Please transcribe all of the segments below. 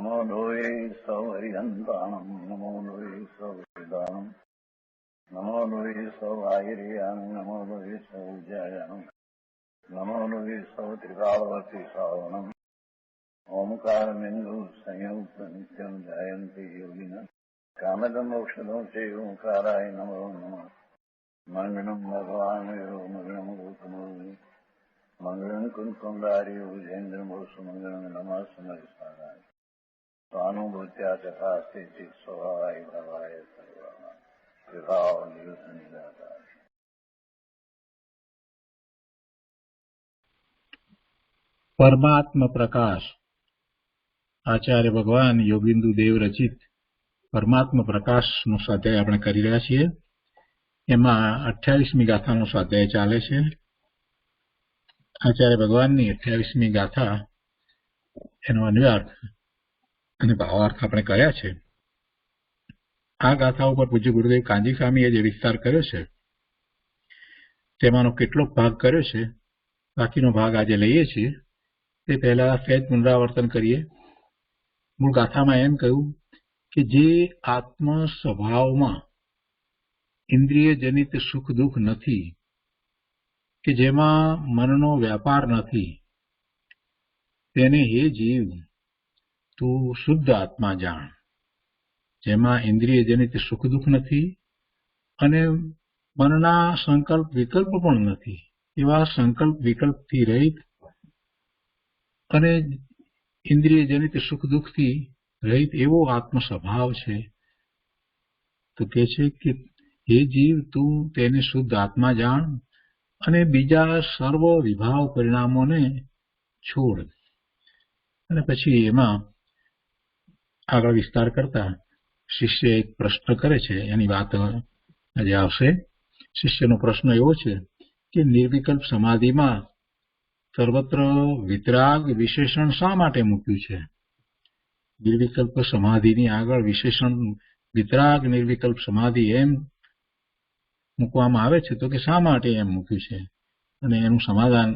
नमो लोये सौहरिहन्ताणं नमो लोये सौहृदानं नमो लोये सौआयर्यानं नमो लोये सौज्यायानं नमो लोये सौत्रिकालवती सावनं ओंकारमिन्दु संयुक्त नित्यं ध्यायन्ति योगिनः कामदमोक्षदं चैव ओंकाराय नमो नमः मङ्गलं भगवान् मङ्गलं गौतमोऽग्नि मङ्गलं कुन्कुण्डारि उजेन्द्रमोसुमङ्गलं नमः समरिसाराय स्वानुभूत्या तथा स्थिति स्वभावाय भवाय सर्वाः विभाव निरुद्धनिदाता। પરમાત્મ પ્રકાશ આચાર્ય ભગવાન યોગિન્દુ દેવ રચિત પરમાત્મ પ્રકાશનો સ્વાધ્યાય આપણે કરી રહ્યા છીએ. એમાં 28મી ગાથાનો સ્વાધ્યાય ચાલે છે. આચાર્ય ભગવાનની 28મી ગાથા, એનો અન્વયાર્થ અને ભાવાર્થ આપણે કર્યા છે. આ ગાથા ઉપર પૂજ્ય ગુરુદેવ કાંજી સ્વામીએ જે વિસ્તાર કર્યો છે તેમાંનો કેટલોક ભાગ કર્યો છે, બાકીનો ભાગ આજે લઈએ છીએ. તે પહેલા સહેજ પુનરાવર્તન કરીએ. મૂળ ગાથામાં એમ કહ્યું કે જે આત્મ સ્વભાવમાં ઇન્દ્રિય જનિત સુખ દુઃખ નથી, કે જેમાં મનનો વ્યાપાર નથી, તેને હે જીવ તું શુદ્ધ આત્મા જાણ. જેમાં ઇન્દ્રિય જનિત સુખ દુઃખ નથી અને મનના સંકલ્પ વિકલ્પ પણ નથી, એવા સંકલ્પ વિકલ્પથી રહિત અને ઇન્દ્રિય જનિત સુખ દુઃખથી રહિત એવો આત્મ સ્વભાવ છે. તો કે છે કે હે જીવ તું તેને શુદ્ધ આત્મા જાણ અને બીજા સર્વ વિભાવ પરિણામોને છોડ. અને પછી એમાં આગળ વિસ્તાર કરતા શિષ્ય એક પ્રશ્ન કરે છે, એની વાત આજે આવશે. શિષ્યનો પ્રશ્ન એવો છે કે નિર્વિકલ્પ સમાધિમાં સર્વત્ર વિતરાગ વિશેષણ શા માટે મૂક્યું છે? નિર્વિકલ્પ સમાધિની આગળ વિશેષણ વિતરાગ નિર્વિકલ્પ સમાધિ એમ મૂકવામાં આવે છે, તો કે શા માટે એમ મૂક્યું છે? અને એનું સમાધાન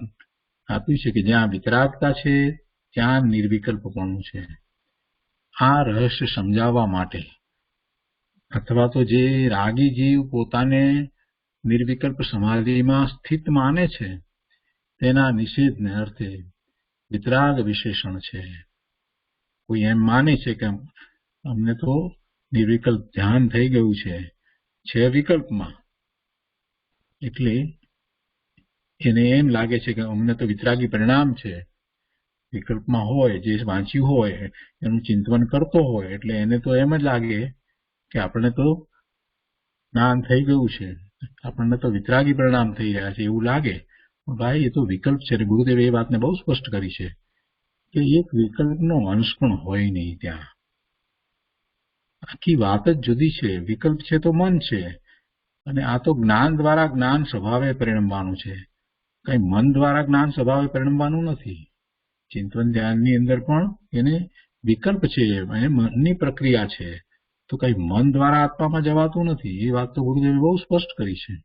આપ્યું છે કે જ્યાં વિતરાગતા છે ત્યાં નિર્વિકલ્પપણું છે. આ રહસ્ય સમજાવવા માટે, અથવા તો જે રાગી જીવ પોતાને નિર્વિકલ્પ સમાધિમાં સ્થિત માને છે તેના નિષેધને અર્થે વિતરાગ વિશેષણ છે. કોઈ એમ માને છે કે અમને તો નિર્વિકલ્પ ધ્યાન થઈ ગયું છે વિકલ્પમાં, એટલે એને એમ લાગે છે કે અમને તો વિતરાગી પરિણામ છે. વિકલ્પમાં હોય, જે વાંચ્યું હોય એનું ચિંતન કરતો હોય એટલે એને તો એમ જ લાગે કે આપણને તો જ્ઞાન થઈ ગયું છે, આપણને તો વિતરાગી પરિણામ થઈ રહ્યા છે એવું લાગે. ભાઈ, એ તો વિકલ્પ છે. ગુરુદેવે એ વાતને બહુ સ્પષ્ટ કરી છે કે એક વિકલ્પનો અંશ પણ હોય નહીં ત્યાં. આખી વાત જ જુદી છે. વિકલ્પ છે તો મન છે, અને આ તો જ્ઞાન દ્વારા જ્ઞાન સ્વભાવે પરિણમવાનું છે. કઈ મન દ્વારા જ્ઞાન સ્વભાવે પરિણમવાનું નથી. ચિંતન ધ્યાનની અંદર પણ એને વિકલ્પ છે, એ મનની પ્રક્રિયા છે. તો કઈ મન દ્વારા આત્મામાં જવાતું નથી. એ વાત તો ગુરુદેવે બહુ સ્પષ્ટ કરી છે.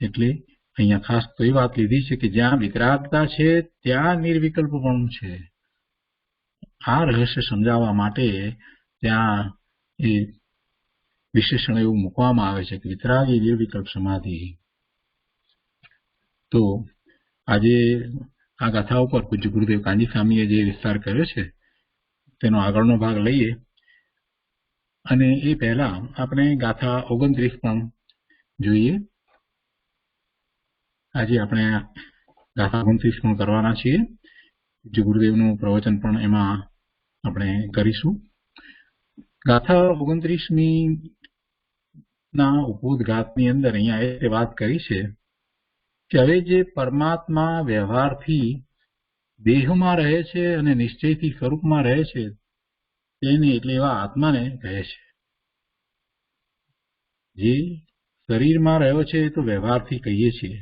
એટલે અહીંયા ખાસ તો એ વાત લીધી છે કે જ્યાં વિતરાગતા છે ત્યાં નિર્વિકલ્પપણું છે. આ રહસ્ય સમજાવવા માટે ત્યાં એ વિશેષણ એવું મૂકવામાં આવે છે કે વિતરાગી નિર્વિકલ્પ સમાધિ. તો આજે આ ગાથા ઉપર પૂજ્ય ગુરુદેવ કાંજી સ્વામીએ જે વિસ્તાર કર્યો છે તેનો આગળનો ભાગ લઈએ. અને એ પહેલા આપણે ગાથા 29 પણ જોઈએ. આજે આપણે ગાથા 29 પણ કરવાના છીએ. પૂજ્ય ગુરુદેવનું પ્રવચન પણ એમાં આપણે કરીશું. ગાથા 29મી ના ઉદ્બોધઘાતની અંદર અહીંયા એ વાત કરી છે કે હવે જે પરમાત્મા વ્યવહારથી દેહમાં રહે છે અને નિશ્ચયથી સ્વરૂપમાં રહે છે તેને એટલે એવા આત્માને કહે છે. જે શરીરમાં રહ્યો છે એ તો વ્યવહારથી કહીએ છીએ,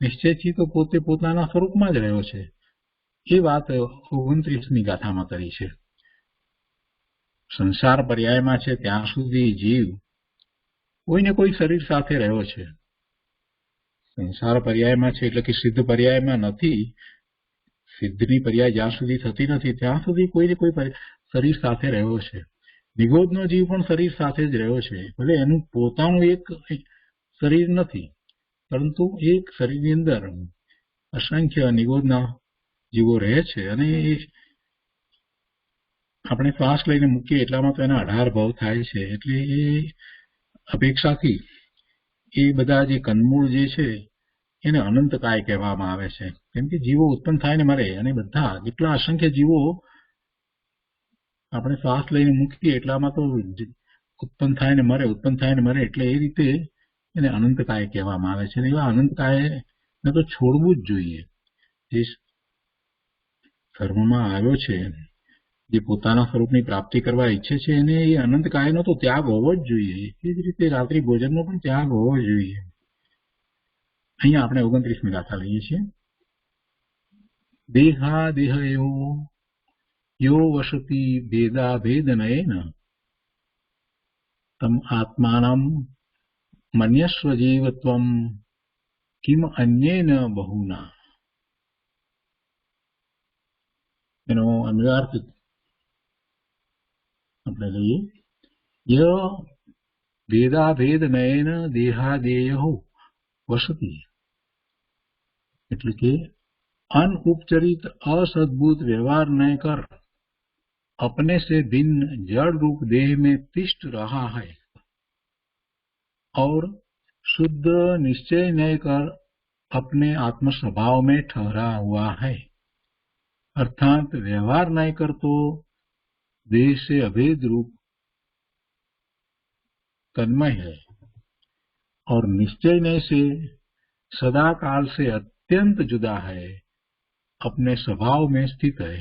નિશ્ચયથી તો પોતે પોતાના સ્વરૂપમાં જ રહ્યો છે. એ વાત 29મી ગાથામાં કરી છે. સંસાર પર્યાયમાં છે ત્યાં સુધી જીવ કોઈને કોઈ શરીર સાથે રહ્યો છે. સંસાર પર્યાયમાં છે એટલે કે સિદ્ધ પર્યાયમાં નથી. સિદ્ધની પર્યાય જ્યાં સુધી થતી નથી ત્યાં સુધી કોઈ ને કોઈ શરીર સાથે રહ્યો છે. નિગોદનો જીવ પણ શરીર સાથે જ રહ્યો છે. ભલે એનું પોતાનું એક શરીર નથી, પરંતુ એક શરીરની અંદર અસંખ્ય નિગોદના જીવો રહે છે. અને આપણે શ્વાસ લઈને મૂકીએ એટલામાં તો એના 18 ભાવ થાય છે. એટલે એ અપેક્ષાથી એ બધા જે કંદમૂળ જે છે એને અનંતકાય કહેવામાં આવે છે. કેમ કે જીવો ઉત્પન્ન થાય ને મરે, અને બધા જેટલા અસંખ્ય જીવો આપણે શ્વાસ લઈને મૂકીએ એટલામાં તો ઉત્પન્ન થાય ને મરે, ઉત્પન્ન થાય ને મરે. એટલે એ રીતે એને અનંતકાય કહેવામાં આવે છે. એવા અનંતકાયને તો છોડવું જ જોઈએ. જે ધર્મમાં આવ્યો છે, જે પોતાના સ્વરૂપની પ્રાપ્તિ કરવા ઈચ્છે છે, એને એ અનંતકાયનો તો ત્યાગ હોવો જ જોઈએ. એ જ રીતે રાત્રિ ભોજનનો પણ ત્યાગ હોવો જોઈએ. અહીંયા આપણે 29મી ગાથા લઈએ છીએ. દેહા દેહયો યો વસતી ભેદા ભેદનયેન તમ આત્માનમ મન્યસ્વ જીવત્વમ કિમ અન્યેન બહુના. એનો અન્વયાર્થ આપણે લઈએ. ય ભેદા ભેદનયેન દેહાદેયો વસતી, એટલે કે अनउपचरित असद्भुत व्यवहार न कर अपने से भिन्न जड़ रूप देह में तिष्ठ रहा है और शुद्ध निश्चय न कर अपने आत्म स्वभाव में ठहरा हुआ है. अर्थात व्यवहार न कर तो देह से अभेद रूप तन्मय है और निश्चय न से सदा काल से अत्यंत जुदा है, अपने स्वभाव में स्थित है.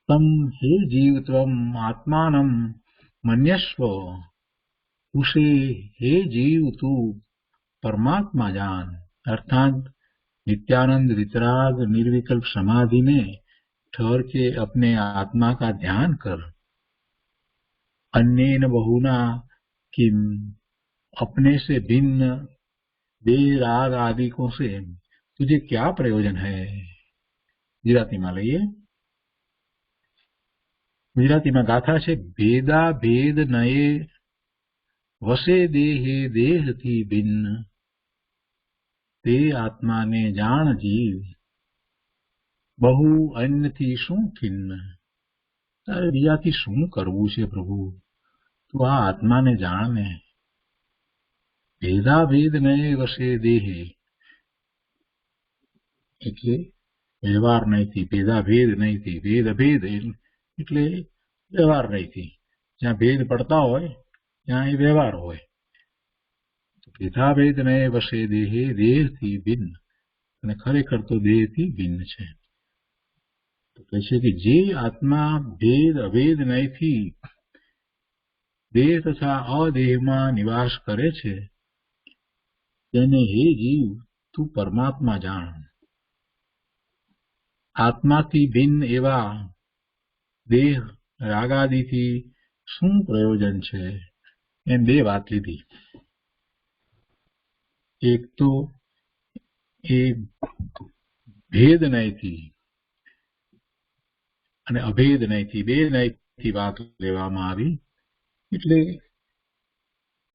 तम हे जीव त्वम आत्मानम मन्यस्व, उसे हे जीव तू परमात्मा जान. अर्थात नित्यानंद वितराग निर्विकल्प समाधि में ठहर के अपने आत्मा का ध्यान कर. अन्येन बहुना किम, अपने से भिन्न देह राग आदिकों से तुझे क्या प्रयोजन है. ગુજરાતીમાં લઈએ. ગુજરાતીમાં ગાથા છે. ભેદા ભેદ નયે વસે દેહે દેહથી ભિન્ન, તે આત્માને જાણ જીવ, બહુ અન્યથી શું ખિન્ન. તારે બીજાથી શું કરવું છે પ્રભુ, તું આ આત્માને જાણને. ભેદા ભેદ નયે વસે દેહે, એટલે વ્યવહાર નહીંથી, ભેદાભેદ નહીંથી. ભેદ અભેદ એટલે વ્યવહાર નહીંથી. જ્યાં ભેદ પડતા હોય ત્યાં એ વ્યવહાર હોય. ભેદાભેદ નયે વસે દેહે, દેહથી ભિન્ન, અને ખરેખર તો દેહથી ભિન્ન છે. તો કહે છે કે જે આત્મા ભેદ અભેદ નહીંથી દેહ તથા અદેહમાં નિવાસ કરે છે તેને હે જીવ તું પરમાત્મા જાણ. આત્માથી ભિન્ન એવા દેહ રાગાદિથી શું પ્રયોજન છે. એમ બે વાત લીધી. એક તો એ ભેદ નહીંથી અને અભેદ નહીંથી, બે નહીંથી વાત લેવામાં આવી. એટલે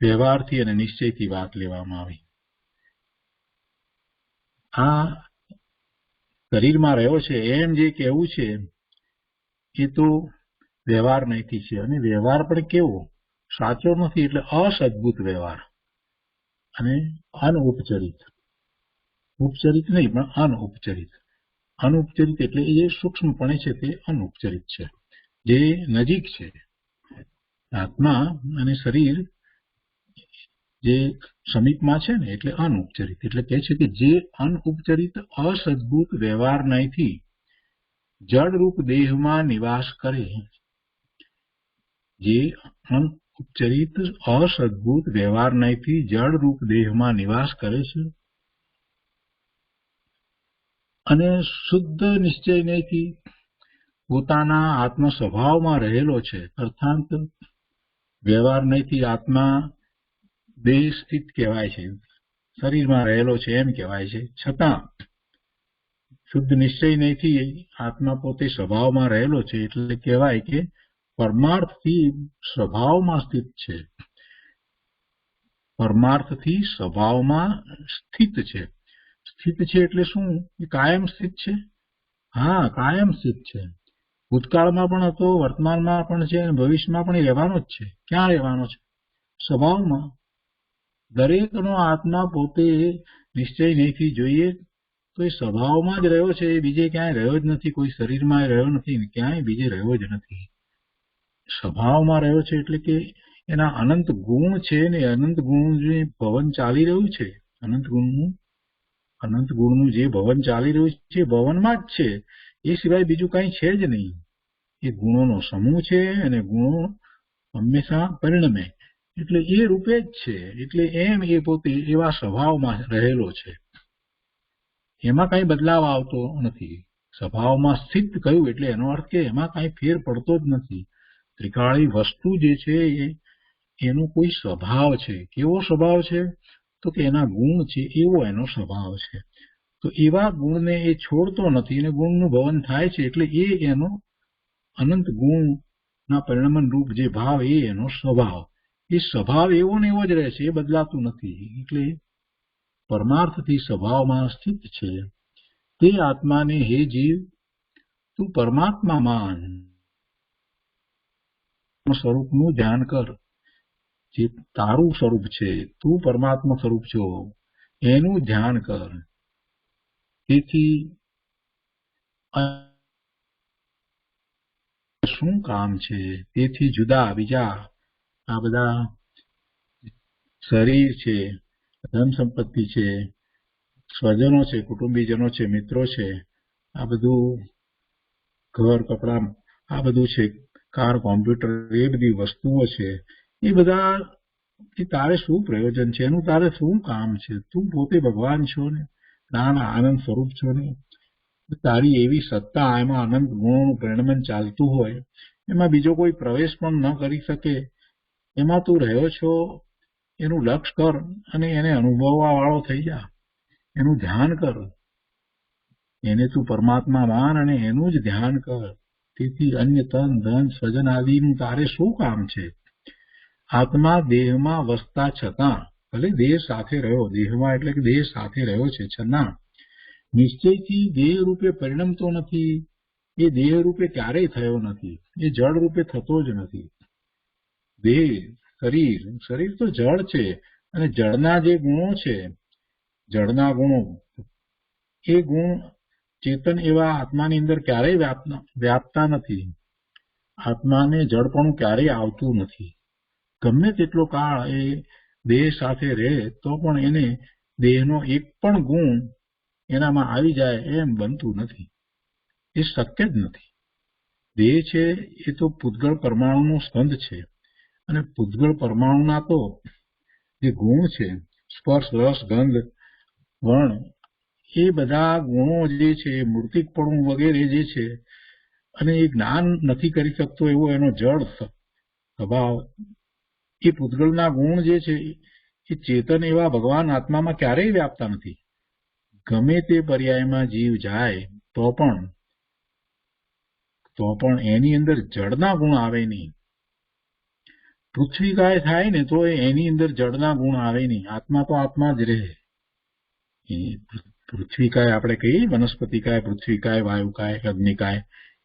વ્યવહારથી અને નિશ્ચયથી વાત લેવામાં આવી. આ શરીરમાં રહ્યો છે એમ જે કહેવું છે એ તો વ્યવહાર નહીંથી છે. અને વ્યવહાર પણ કેવો, સાચો નથી. એટલે અસદ્ભુત વ્યવહાર અને અનઉપચરિત. ઉપચરિત નહીં પણ અનઉપચરિત. અનઉપચરિત એટલે એ જે સૂક્ષ્મપણે છે તે અનઉપચરિત છે, જે નજીક છે. આત્મા અને શરીર જે સમીપમાં છે ને એટલે અનઉપચરિત. એટલે કહે છે કે જે અનઉપચરિત અસદ્ભુત વ્યવહાર નહીંથી જડરૂપ દેહમાં નિવાસ કરે, જે અનઉપચરિત અસદ્ભુત વ્યવહાર નહીંથી જડરૂપ દેહમાં નિવાસ કરે છે અને શુદ્ધ નિશ્ચય નહીંથી પોતાના આત્મ સ્વભાવમાં રહેલો છે. અર્થાત વ્યવહાર નહીંથી આત્મા દેહ સ્થિત કહેવાય છે, શરીરમાં રહેલો છે એમ કહેવાય છે. છતાં શુદ્ધ નિશ્ચય નહીંથી આત્મા પોતે સ્વભાવમાં રહેલો છે, એટલે કહેવાય કે પરમાર્થથી સ્વભાવમાં સ્થિત છે. પરમાર્થથી સ્વભાવમાં સ્થિત છે. સ્થિત છે એટલે શું? એ કાયમ સ્થિત છે. હા, કાયમ સ્થિત છે. ભૂતકાળમાં પણ હતો, વર્તમાનમાં પણ છે અને ભવિષ્યમાં પણ રહેવાનો જ છે. ક્યાં રહેવાનો છે? સ્વભાવમાં. દરેકનો આત્મા પોતે નિશ્ચય નહીંથી જોઈએ તો એ સ્વભાવમાં જ રહ્યો છે, બીજે ક્યાંય રહ્યો જ નથી. કોઈ શરીરમાં રહ્યો નથી, ક્યાંય બીજે રહ્યો જ નથી. સ્વભાવમાં રહ્યો છે એટલે કે એના અનંત ગુણ છે ને અનંત ગુણ જે ભવન ચાલી રહ્યું છે, અનંત ગુણનું જે ભવન ચાલી રહ્યું છે ભવનમાં જ છે, એ સિવાય બીજું કઈ છે જ નહીં. એ ગુણોનો સમૂહ છે અને ગુણો હંમેશા પરિણમે, એટલે એ રૂપે જ છે. એટલે એમ એ પોતે એવા સ્વભાવમાં રહેલો છે, એમાં કઈ બદલાવ આવતો નથી. સ્વભાવમાં સ્થિત કહ્યું એટલે એનો અર્થ કે એમાં કઈ ફેર પડતો જ નથી. ત્રિકાળી વસ્તુ જે છે એનો કોઈ સ્વભાવ છે. કેવો સ્વભાવ છે? તો કે એના ગુણ છે એવો એનો સ્વભાવ છે. તો એવા ગુણને એ છોડતો નથી અને ગુણનું ભવન થાય છે, એટલે એ એનો અનંત ગુણના પરિણમન રૂપ જે ભાવ એ એનો સ્વભાવ. એ સ્વભાવ એવો ને એવો જ રહે છે, એ બદલાતું નથી. એટલે પરમાર્થથી સ્વભાવમાં સ્થિત છે. તે આત્માને હે જીવ તું પરમાત્મા માન, સ્વરૂપનું ધ્યાન કર. જે તારું સ્વરૂપ છે, તું પરમાત્મા સ્વરૂપ છો, એનું ધ્યાન કર. તેથી શું કામ છે? તેથી જુદા બીજા આ બધા શરીર છે, ધન સંપત્તિ છે, સ્વજનો છે, કુટુંબીજનો છે, મિત્રો છે, આ બધું ઘર કપડા, આ બધું છે, કાર, કોમ્પ્યુટર, એ બધી વસ્તુઓ છે, એ બધા તારે શું પ્રયોજન છે? એનું તારે શું કામ છે? તું પોતે ભગવાન છો ને, નાના આનંદ સ્વરૂપ છો ને. તારી એવી સત્તા, એમાં અનંત ગુણોનું પરિણમન ચાલતું હોય, એમાં બીજો કોઈ પ્રવેશ પણ ન કરી શકે, એમાં તું રહ્યો છો, એનું લક્ષ કર અને એને અનુભવવા વાળો થઈ જા. એનું ધ્યાન કર. એને તું પરમાત્મા માન અને એનું જ ધ્યાન કર. તેથી અન્ય તન ધન સ્વજન આદિનું તારે શું કામ છે? આત્મા દેહમાં વસતા છતાં, ભલે દેહ સાથે રહ્યો, દેહમાં એટલે કે દેહ સાથે રહ્યો છે છતાં નિશ્ચયથી દેહ રૂપે પરિણમતો નથી. એ દેહ રૂપે ક્યારેય થયો નથી. એ જળ રૂપે થતો જ નથી. દેહ, શરીર તો જળ છે અને જળના જે ગુણો છે, જળના ગુણો, એ ગુણ ચેતન એવા આત્માની અંદર ક્યારેય વ્યાપતા નથી. આત્માને જળપણું ક્યારેય આવતું નથી. ગમે તેટલો કાળ એ દેહ સાથે રહે તો પણ એને દેહનો એક પણ ગુણ એનામાં આવી જાય એમ બનતું નથી. એ શક્ય જ નથી. દેહ છે એ તો પૂતગળ પરમાણુનો સ્કંદ છે અને પૂતગળ પરમાણુના તો જે ગુણ છે, સ્પર્શ, રસ, ગંધ, વર્ણ, એ બધા ગુણો જે છે, મૂર્તિકપણું વગેરે જે છે, અને એ જ્ઞાન નથી કરી શકતો એવો એનો જળ સ્વભાવ, એ પૂતગળના ગુણ જે છે એ ચેતન એવા ભગવાન આત્મામાં ક્યારેય વ્યાપતા નથી. ગમે તે પર્યાયમાં જીવ જાય તો પણ એની અંદર જળના ગુણ આવે નહીં. પૃથ્વીકાય થાય ને તો એની અંદર જળના ગુણ આવે નહીં. આત્મા તો આત્મા જ રહે. પૃથ્વીકાય આપણે કહીએ, વનસ્પતિકાય, પૃથ્વીકાય, વાયુકાય, અગ્નિકાય,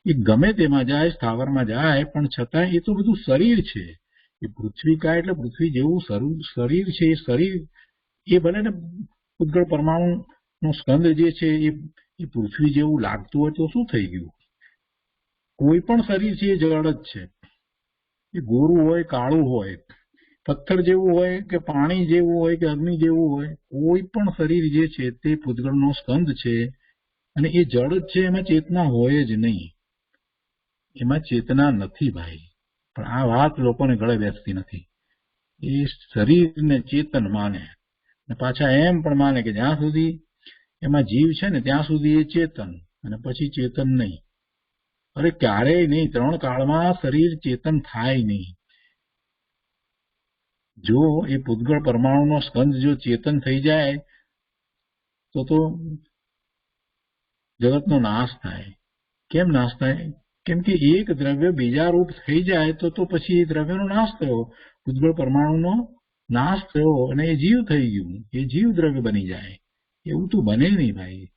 એ ગમે તેમાં જાય, સ્થાવરમાં જાય, પણ છતાં એ તો બધું શરીર છે. એ પૃથ્વીકાય એટલે પૃથ્વી જેવું શરીર છે. એ શરીર એ ભલે ને પૂતગળ પરમાણુનો સ્કંદ જે છે એ પૃથ્વી જેવું લાગતું હોય તો શું થઈ ગયું? કોઈ પણ શરીર છે એ જળ જ છે. એ ગોરું હોય, કાળું હોય, પથ્થર જેવું હોય કે પાણી જેવું હોય કે અગ્નિ જેવું હોય, કોઈ પણ શરીર જે છે તે પૂતગળનો સ્કંદ છે અને એ જળ જ છે. એમાં ચેતના હોય જ નહીં. એમાં ચેતના નથી ભાઈ. પણ આ વાત લોકોને ગળે બેસતી નથી. એ શરીરને ચેતન માને અને પાછા એમ પણ માને કે જ્યાં સુધી એમાં જીવ છે ને ત્યાં સુધી એ ચેતન, અને પછી ચેતન નહીં. અરે ક્યારેય નહીં. 3 કાળમાં શરીર ચેતન થાય નહીં. જો એ પૂતગળ પરમાણુનો સ્કંદ જો ચેતન થઈ જાય તો જગતનો નાશ થાય. કેમ નાશ થાય? કેમ કે એક દ્રવ્ય બીજા રૂપ થઈ જાય તો પછી એ દ્રવ્યનો નાશ થયો, ઉજ્જવળ પરમાણુનો નાશ થયો અને એ જીવ થઈ ગયું, એ જીવ દ્રવ્ય બની જાય. એવું તો બને નહીં ભાઈ.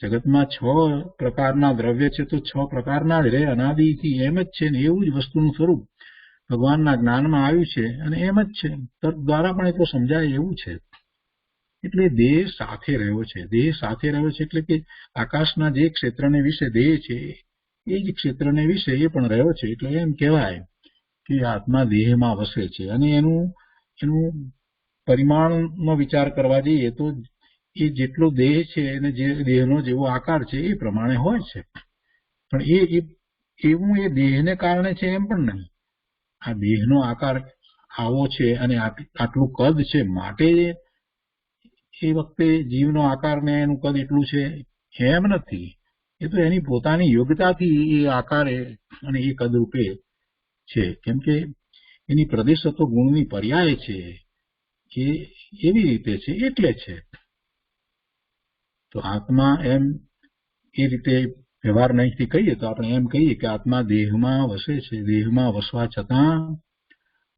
જગતમાં 6 પ્રકારના દ્રવ્ય છે તો 6 પ્રકારના જ રહે, અનાદિથી એમ જ છે ને. એવું જ વસ્તુનું સ્વરૂપ ભગવાનના જ્ઞાનમાં આવ્યું છે અને એમ જ છે. તર્ક દ્વારા પણ એટલું સમજાય એવું છે. એટલે દેહ સાથે રહ્યો છે. દેહ સાથે રહ્યો છે એટલે કે આકાશના જે ક્ષેત્રને વિશે દેહ છે એ જ ક્ષેત્રને વિશે એ પણ રહ્યો છે. એટલે એમ કહેવાય કે આત્મા દેહમાં વસે છે. અને એનું પરિમાણનો વિચાર કરવા જઈએ તો એ જેટલો દેહ છે અને જે દેહનો જેવો આકાર છે એ પ્રમાણે હોય છે. પણ એવું એ દેહને કારણે છે એમ પણ નહીં. આ દેહનો આકાર આવો છે અને આટલું કદ છે માટે એ વખતે જીવનો આકાર ને એનું કદ એટલું છે એમ નથી. એ તો એની પોતાની યોગ્યતાથી એ આકારે અને એ કદ રૂપે છે. કેમ કે એની પ્રદેશત્વ ગુણની પર્યાય છે, એ એવી રીતે છે એટલે છે. તો આત્મા એમ એ રીતે વ્યવહાર નહીંથી કહીએ તો આપણે એમ કહીએ કે આત્મા દેહમાં વસે છે. દેહમાં વસવા છતાં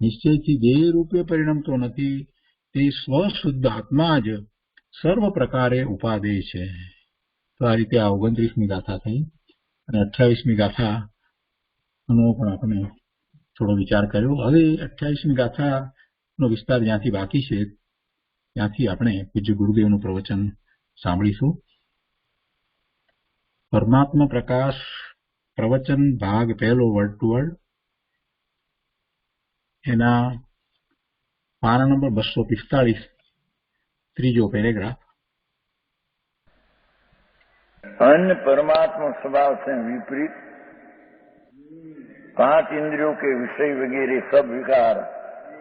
નિશ્ચયથી દેહ રૂપે પરિણમતો નથી. તે સ્વશુદ્ધ આત્મા જ સર્વ પ્રકારે ઉપાદેય છે. તો આ રીતે આ 29મી ગાથા થઈ. અને 28મી ગાથાનો પણ આપણે થોડો વિચાર કર્યો. હવે 28મી ગાથાનો વિસ્તાર જ્યાંથી બાકી છે ત્યાંથી આપણે પૂજ્ય ગુરુદેવનું પ્રવચન સાંભળીશું. પરમાત્મા પ્રકાશ પ્રવચન ભાગ 1 વર્ડ ટુ વર્ડ, એના પાના નંબર 245, ત્રીજો પેરેગ્રાફ. अन्य परमात्मा स्वभाव से विपरीत 5 इंद्रियों के विषय वगैरह सब विकार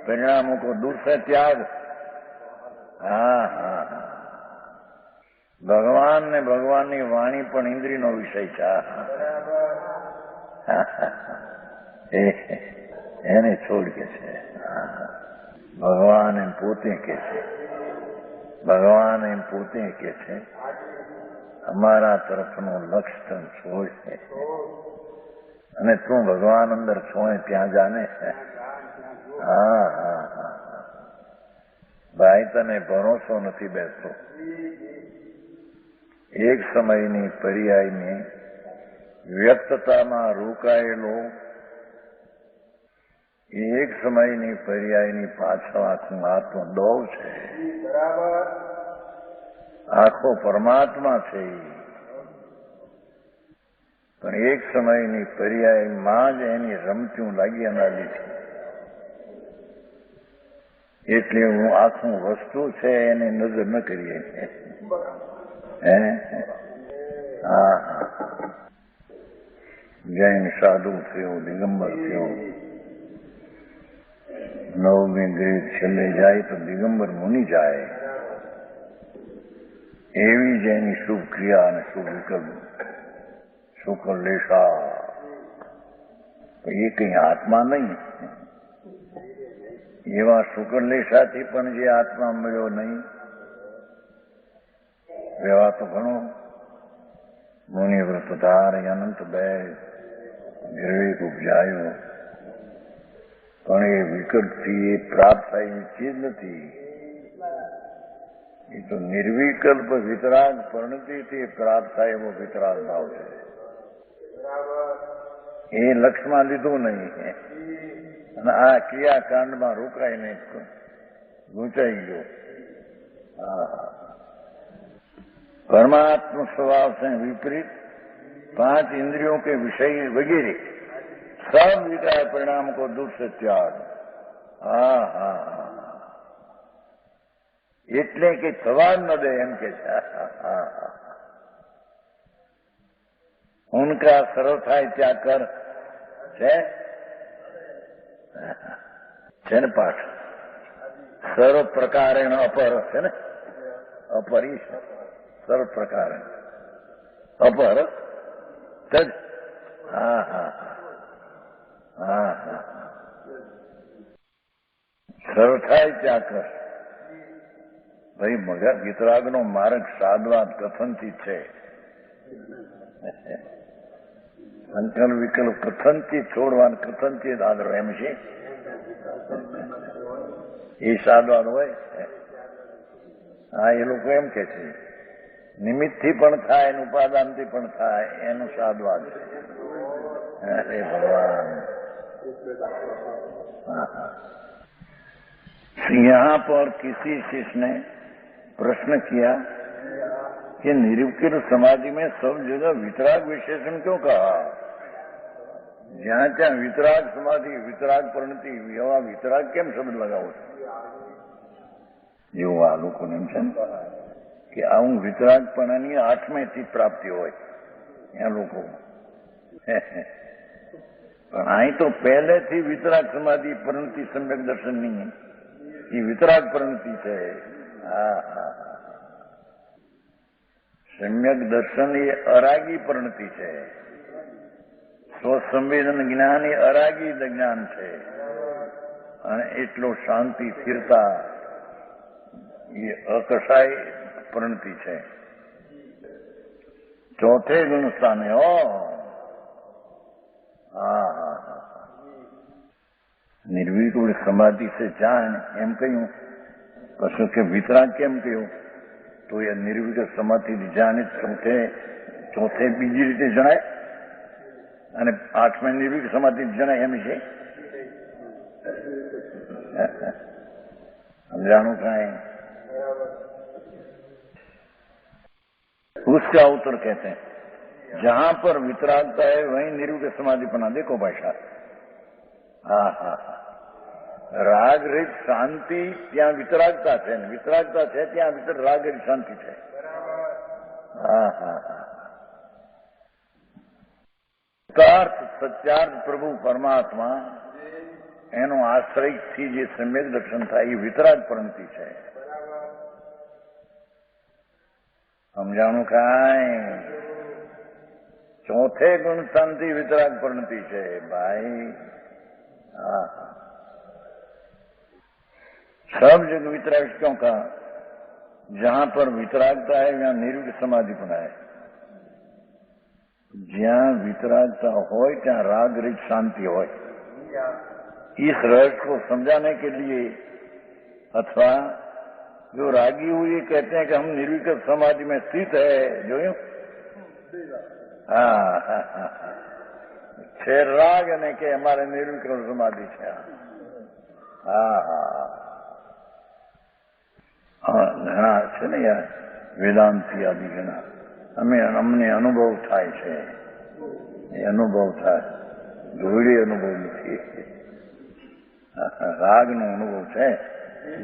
परिणामों को दूर से त्याग. हाँ हाँ हाँ, ભગવાન ને ભગવાનની વાણી પણ ઇન્દ્રિયનો વિષય છે. એને છોડ કે છે ભગવાન એમ પોતે કે છે. ભગવાન એમ પોતે કે છે અમારા તરફનું લક્ષ્ય તને છોડ છે અને તું ભગવાન અંદર છો ત્યાં જાને. હા હા હા ભાઈ, તને ભરોસો નથી બેસતો. એક સમયની પર્યાયની વ્યક્તતામાં રોકાયેલો એક સમયની પર્યાયની પાછળ આખું આત્મદોવ છે. આખો પરમાત્મા છે. પણ એક સમયની પર્યાયમાં જ એની રમતું લાગી અનાદી છે. એટલે હું આખું વસ્તુ છે એને નજર ન કરીએ. હા જૈન સાધુ થયો, દિગંબર થયો. 9મી ગ્રેડ છેલ્લે જાય તો દિગંબર મુનિ જાય. એવી જ એની શુભ ક્રિયા અને શુભ વિકલ્પ શુકલ લેશા. એ કઈ આત્મા નહીં. એવા શુકલ લેશાથી પણ જે આત્મા મળ્યો નહીં. વ્યવહાર તો ઘણો મુનિવ્રત ધારે અનંત બે નિર્વિક ઉપજાયો. પણ એ વિકલ્પથી એ પ્રાપ્ત થાય એવી ચીજ નથી. એ તો નિર્વિકલ્પ વિતરાગ પરિણતિથી પ્રાપ્ત થાય એવો વિતરાગ ભાવ છે. એ લક્ષમાં લીધું નહીં અને આ ક્રિયાકાંડમાં રોકાઈને ગૂંચાઈ ગયો. परमात्म स्वभाव से विपरीत 5 इंद्रियों के विषय वगैरह सब विकार परिणाम को दूर से त्याग. હા હા એટલે કે થવા ન દે એમ કે છે. ઉનકા સરળ થાય ત્યાં કર છે ને પાઠ. સર્વ પ્રકારે અપર છે ને, અપરી છે સર્વ પ્રકારે અપર તજ. હા હા હા હા સરળ થાય ત્યાં કર. ભાઈ મગર વિતરાગનો માર્ગ સાદવાદ કથનથી છે. સંકલ્પ વિકલ્પ કથનથી છોડવા, કથનથી આદરો એમ છે. એ સાદવાદ હોય. હા, એ લોકો એમ કે છે નિમિત્તથી પણ થાય ને ઉપાદાનથી પણ થાય, એનું સાદવાદ છે. અરે ભગવાન. यहाँ पर किसी शिष्य ने प्रश्न किया कि निरुक्ति समाधि में सब जगह वितराग विशेषण क्यों कहा? જ્યાં ત્યાં વિતરાગ સમાધિ, વિતરાગ પરિણતિ, એવા વિતરાગ કેમ શબ્દ લગાવો છો? એવું આ લોકોને એમ છે કે આવું વિતરાગપણાની આઠમેથી પ્રાપ્તિ હોય એ લોકો. પણ અહીં તો પહેલેથી વિતરાગ સમાધિ પરિણતિ સમ્યક દર્શનની એ વિતરાગ પરિણતિ છે. હા હા, સમ્યક દર્શન એ અરાગી પરિણતિ છે. સ્વસંવેદન જ્ઞાન એ અરાગી જ્ઞાન છે. અને એટલો શાંતિ સ્થિરતા એ અકસાય પરિણતિ છે. ચોથે ગુણ સ્થાને હો. હા હા હા, નિર્વિકલ્પ સમાધિ से जान એમ કહ્યું. પછી કે વિતરાગ કેમ કહ્યું? તો એ નિર્વિકલ્પ સમાધિથી જાણે ચોથે બીજી રીતે જણાય અને આઠમા નિર્વિકલ્પ સમાધિથી જણાય એમ છે. समझाणु कहें. उसका उत्तर कहते हैं जहां पर वितरागता है वहीं निरुक्त समाधि पना. देखो भाषा. હા હા, રાગ રહિત શાંતિ ત્યાં વિતરાગતા છે ને વિતરાગતા છે ત્યાં રાગ રહિત શાંતિ છે. હા હા હા, સત્યાર્થ સત્યાર્થ પ્રભુ પરમાત્મા એનો આશ્રયથી જે સમ્યક દર્શન થાય એ વિતરાગ પરિણતિ છે. સમજાણું કાંઈ? ચોથે ગુણ શાંતિ વિતરાગ પરિણતિ છે ભાઈ. हाँ, सब जगह वितराग क्यों कहा? जहां पर वितरागता है वहां निरुक्त समाधि पण है. જ્યાં वितरागता हो ત્યાં राग रहित शांति हो. इस रहस्य को समझाने के लिए अथवा जो रागी हुए कहते हैं कि हम निर्विकल्प समाधि में स्थित है, जो यूं. हाँ हाँ हाँ, છે રાગ અને કે અમારે નિર્વિકલ્પ સમાધિ છે. હા હા હા, ઘણા છે ને યાર વેદાંતિ આદિ ઘણા. અમને અનુભવ થાય છે. એ અનુભવ થાય, જોડે અનુભવ નથી. રાગનો અનુભવ છે.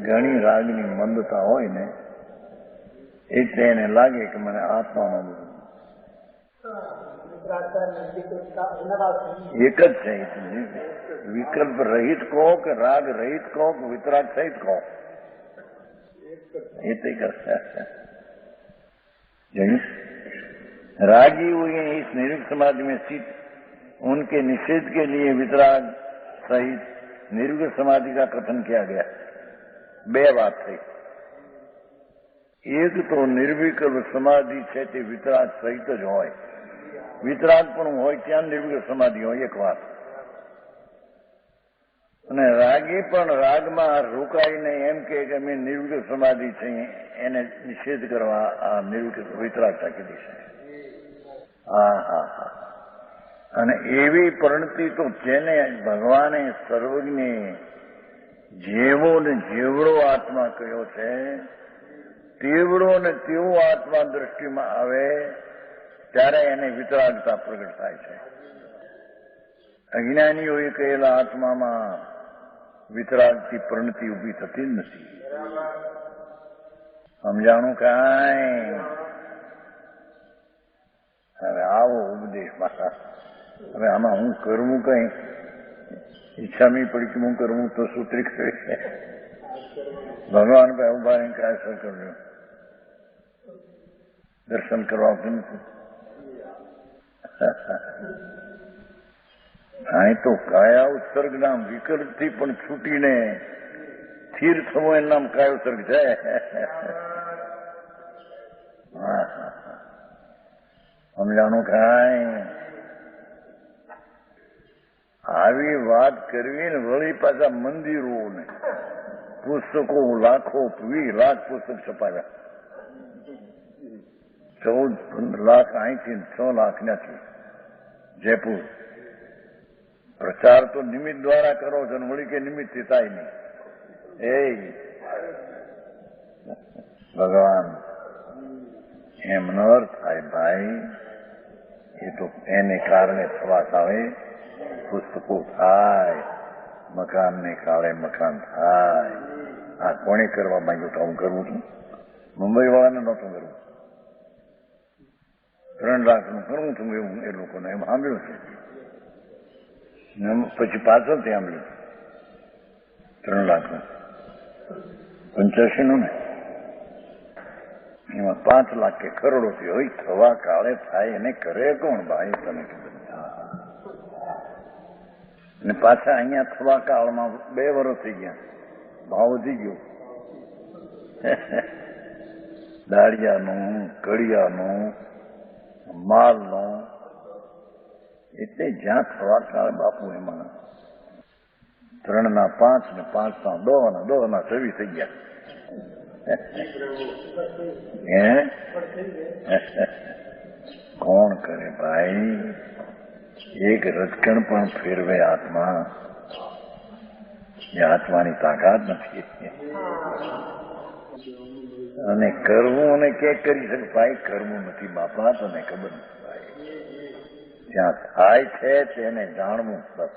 ઘણી રાગની મંદતા હોય ને એટલે એને લાગે કે મને આત્માનો અનુભવ. એક જ છે. વિકલ્પ રહિત કહો કે રાગ રહિત કહો કે વિતરાગ સહિત કહો, ये तो रागी हुए इस निरुक्त समाधि में स्थित उनके निषेध के लिए वितराग सहित निरुक्त समाधि का कथन किया गया. બે વાત થઈ. એક તો નિર્વિકલ્પ સમાધિ છે તે વિતરાગ સહિત જ હોય. વિતરાગ પણ હોય ત્યાં નિર્વિકલ્પ સમાધિ હોય, એક વાત. અને રાગી પણ રાગમાં રોકાઈને એમ કે અમે નિર્વિકલ્પ સમાધિ છે એને નિષેધ કરવા આ નિર્વિકલ્પ વિતરાગતા કીધી છે. હા હા હા, અને એવી પરિણતિ તો જેને ભગવાને સર્વજ્ઞે જેવો ને જેવડો આત્મા કહ્યો છે તેવડો ને તેવો આત્મા દ્રષ્ટિમાં આવે ત્યારે એને વિતરાગતા પ્રગટ થાય છે. અજ્ઞાનીઓએ કહેલા આત્મામાં વિતરાગથી પરિણતિ ઉભી થતી જ નથી. સમજાણું કાંઈ? હવે આવો ઉપદેશમાં. હવે આમાં હું કરવું કઈ ઈચ્છા નહીં પડી કે હું કરવું તો સૂત્રી કરી ભગવાન ભાઈ ઉભા રહીને કાય સર કરજો દર્શન કરવા આવતું નથી. અહીં તો કાયા ઉત્સર્ગના વિકલ્પથી પણ છૂટીને સ્થિર થવું એનું નામ કાયા ઉત્સર્ગ છે. સમજાણું કાંઈ? આવી વાત કરવી ને વળી પાછા મંદિરો ને પુસ્તકો લાખો 20 લાખ પુસ્તક છપાવ્યા, 14-15 લાખ અહીંથી 6 લાખ નથી જયપુર. પ્રચાર તો નિમિત્ત દ્વારા કરો છો ને વળી કે નિમિત્તથી થાય નહીં. એ ભગવાન એમ ન થાય ભાઈ, એ તો એને કારણે થવા આવે. પુસ્તકો થાય, મકાનને કાળે મકાન થાય. આ કોણે કરવા માંગ્યું તો હું કરું છું? મુંબઈ વાળાને નહોતું કરવું. 3 લાખનું કરવું છું એવું એ લોકોને એમ સાંભળ્યું છે. પછી પાછળથી સાંભળ્યું 3 લાખનું 85 નું ને એમાં 5 લાખ કે કરોડો હોય. થવા કાળે થાય એને કરે કોણ ભાઈ? તમે અને પાછા અહીંયા થવા કાળમાં 2 વર્ષ થઈ ગયા, ભાવ વધી ગયો. દાળિયાનું, કડિયાનું, માલનું, એટલે જ્યાં થવા કાળે બાપુ એમાં 3 ના 5 ને 5 ના 10 ના 10 ના 26 થઈ ગયા. કોણ કરે ભાઈ? એક રજકણ પણ ફેરવે આત્મા, એ આત્માની તાકાત નથી. અને કરવું અને કે કરી શકે ભાઈ? કરવું નથી બાપા, તને ખબર નથી ભાઈ. જ્યાં થાય છે તેને જાણવું. બસ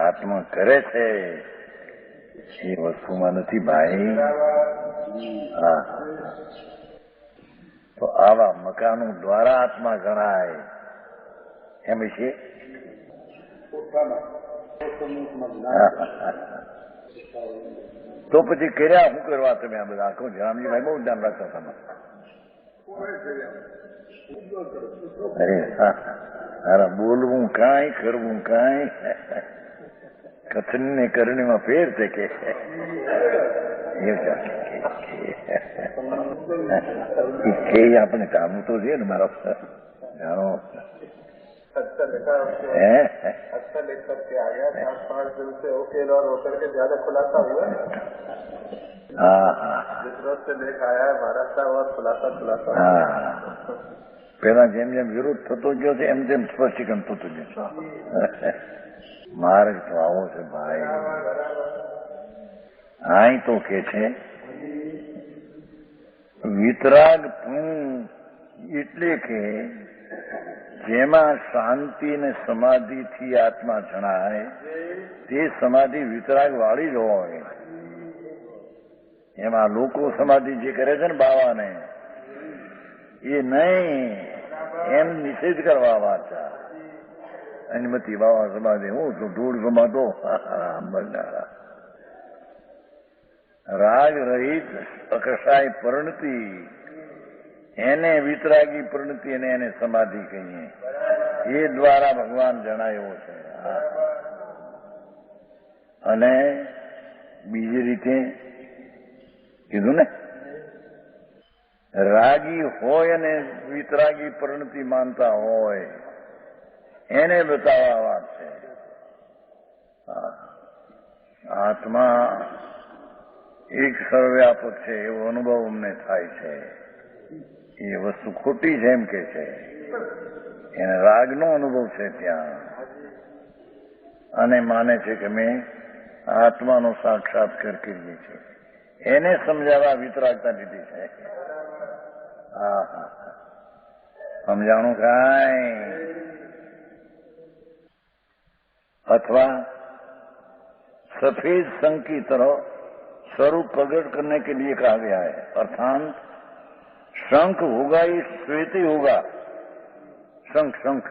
આત્મા કરે છે એ વસ્તુમાં નથી ભાઈ. હા, તો આવા મકાનો દ્વારા આત્મા ગણાય એમ છે. તો પછી કર્યા શું કરવા તમે આ બધા? આખું રામજીભાઈ બહુ ધ્યાન રાખતા તમે. અરે અરે બોલવું કાંઈ, કરવું કાંઈ, કથન ને કરણીમાં ફેર છે કે આપણે કામ તો છે ને મારા જાણો. अच्छा लेकर के आ गया 4-5 दिन से ओके और होकर के ज्यादा खुलासा हुआ. जिस रोज से लेकर आया है महाराज साहब और खुलासा. પેલા જેમ જેમ વિરોધ થતો ગયો છે એમ તેમ સ્પષ્ટીકરણ થતું ગયું. માર્ગ તો આવો છે ભાઈ. અહીં તો કે છે વિતરાગ એટલે કે જેમાં શાંતિ ને સમાધિથી આત્મા જણાય તે સમાધિ વિતરાગ વાળી જ હોય. એમાં લોકો સમાધિ જે કરે છે ને બાવાને એ નહીં, એમ નિષેધ કરવા વાંચા. અનુમતિ બાવા સમાધિ હું તો ધૂળ સમાતો મળનારા રાગ રહિત અકસાય પરિણતિ, એને વિતરાગી પરિણતિ એને સમાધિ કહીએ. એ દ્વારા ભગવાન જણાયો છે. અને બીજી રીતે કીધું ને, રાગી હોય અને વિતરાગી પરિણતિ માનતા હોય એને બતાવવા વાત છે. આત્મા એક સર્વવ્યાપક છે એવો અનુભવ અમને થાય છે. એ વસ્તુ ખોટી છે એમ કે છે. એને રાગનો અનુભવ છે ત્યાં, અને માને છે કે મેં આત્માનો સાક્ષાત્કાર કરીએ છીએ. એને સમજાવવા વિતરાગતા દીધી છે. સમજાણું કાંઈ? अथवा सफेद शंख की तरह स्वरूप प्रकट करने के लिए कहा गया है. अर्थात शंख होगा ये श्वेत ही होगा. शंख शंख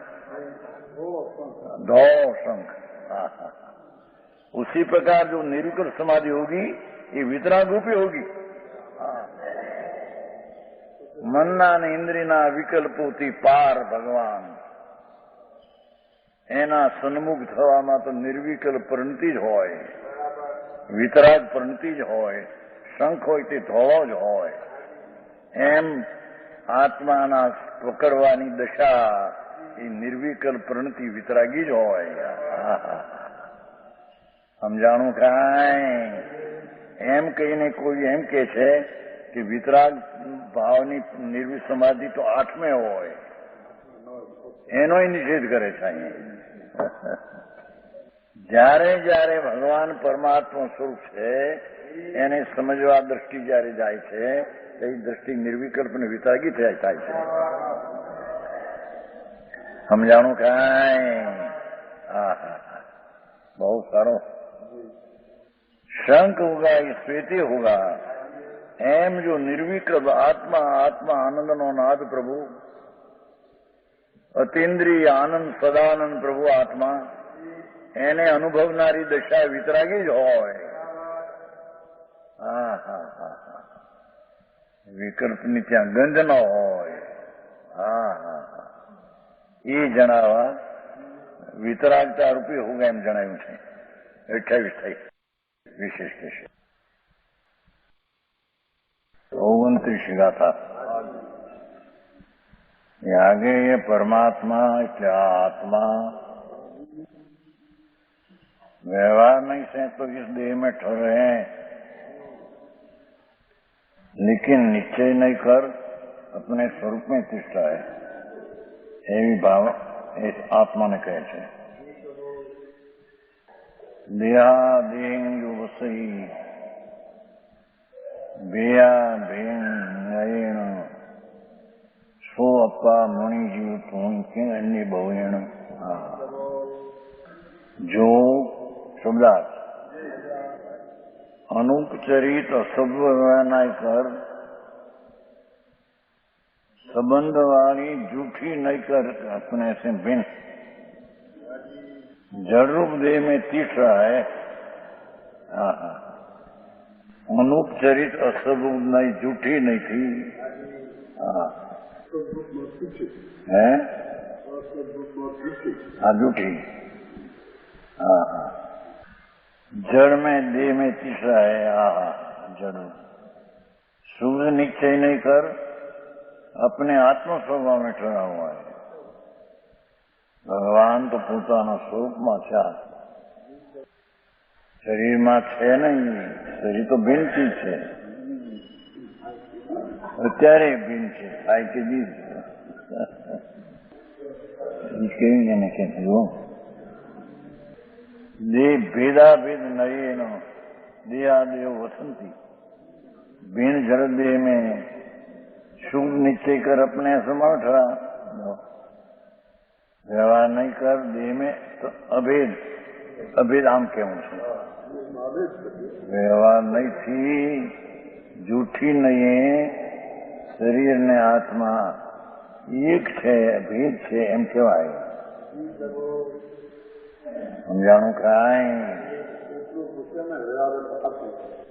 दो शंख. उसी प्रकार जो निर्विकल्प समाधि होगी ये वितराग रूपी होगी. મનના અને ઇન્દ્રિયના વિકલ્પોથી પાર ભગવાન એના સન્મુખ થવામાં તો નિર્વિકલ્પ પરિણતિ જ હોય, વિતરાગ પરિણતિ જ હોય. શંખ હોય તે ધોળો જ હોય. એમ આત્માના પકડવાની દશા એ નિર્વિકલ્પ પ્રણતિ વિતરાગી જ હોય. સમજાણું કાંઈ? એમ કહીને કોઈ એમ કે છે કે વિતરાગ ભાવની નિર્વિ સમાધિ તો 8મે હોય, એનોય નિષેધ કરે છે અહીંયા. જ્યારે જ્યારે ભગવાન પરમાત્મા સ્વરૂપ છે એને સમજવા દ્રષ્ટિ જ્યારે જાય છે તો એ દ્રષ્ટિ નિર્વિકલ્પ ને વિતરાગી થાય છે. સમજાણું કાંઈ? બહુ સારો. शंख होगा श्वेते होगा एम जो निर्विकल्प आत्मा आत्मा आनंद नो नाद प्रभु अतीन्द्रिय आनंद सदानंद प्रभु आत्मा એને અનુભવનારી દશા વિતરાગી જ હોય. વિકલ્પની ત્યાં ગંધ ન હોય. એ જણાવવા વિતરાગતા રૂપી હોગા એમ જણાવ્યું છે. 28 થઈ विशेष कैसे 29 गाथा आगे ये परमात्मा क्या आत्मा व्यवहार नहीं से तो इस देह में ठहरे हैं, लेकिन निश्चय नहीं कर अपने स्वरूप में तिष्ठा है. एवी भाव इस आत्मा ने कहे थे. देहादेंगु वसई बेया बेन नयण सो अपा मणिजीव तुम के अन्य बहुयण जो शब्दार्थ अनुपचरित असभ्य कर संबंध वाली झूठी नहीं कर अपने से भिन्न जड़ रूप देह में तीठ रहा है. अनुपचरित असभ्य नहीं, झूठी नहीं थी. है झूठी. जड़ में देह में तीठ रहा है. जड़ शुभ निश्चय नहीं कर अपने आत्म स्वभाव में ठहरा हुआ है. ભગવાન તો પોતાના સ્વરૂપમાં છે, શરીરમાં છે નહીં. શરીર તો ભિન્ન ચીજ છે, અત્યારે ભિન્ન છે. થાય કે જીવ કેવી એને કે દેહ ભેદાભેદ નયનો देहादेव वसंती बिन जड़ देह में शुभ निश्चय कर अपने समर्थ व्यवहार नहीं कर देह में तो अभेद अभेद आम केवं छे व्यवहार नहीं थी जूठी नहीं शरीर ने आत्मा एक है भेद है एम कहेवाय समझाणु काई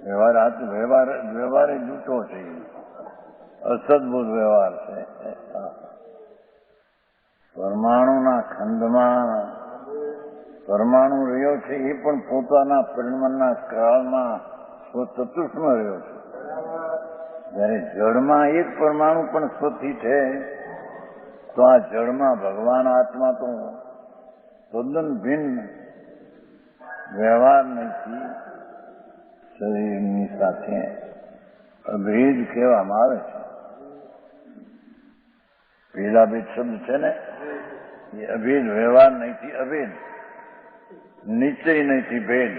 व्यवहार व्यवहार व्यवहार जूठो है असदबुद्ध व्यवहार है परमाणु ना खंड में परमाणु रह्यो छे ए पण पोताना परिणामना काळमां स्वतंत्रत्व रह्यो छे જ્યારે જળમાં એક પરમાણુ પણ સ્વસ્થિત છે તો આ જળમાં ભગવાન આત્મા તો તદ્દન ભિન્ન વ્યવહાર નથી શરીરની સાથે અભેદ કહેવામાં આવે છે ભેદાભેદ શબ્દ છે ને એ અભેદ વ્યવહાર નથી અભેદ નિશ્ચય નથી ભેદ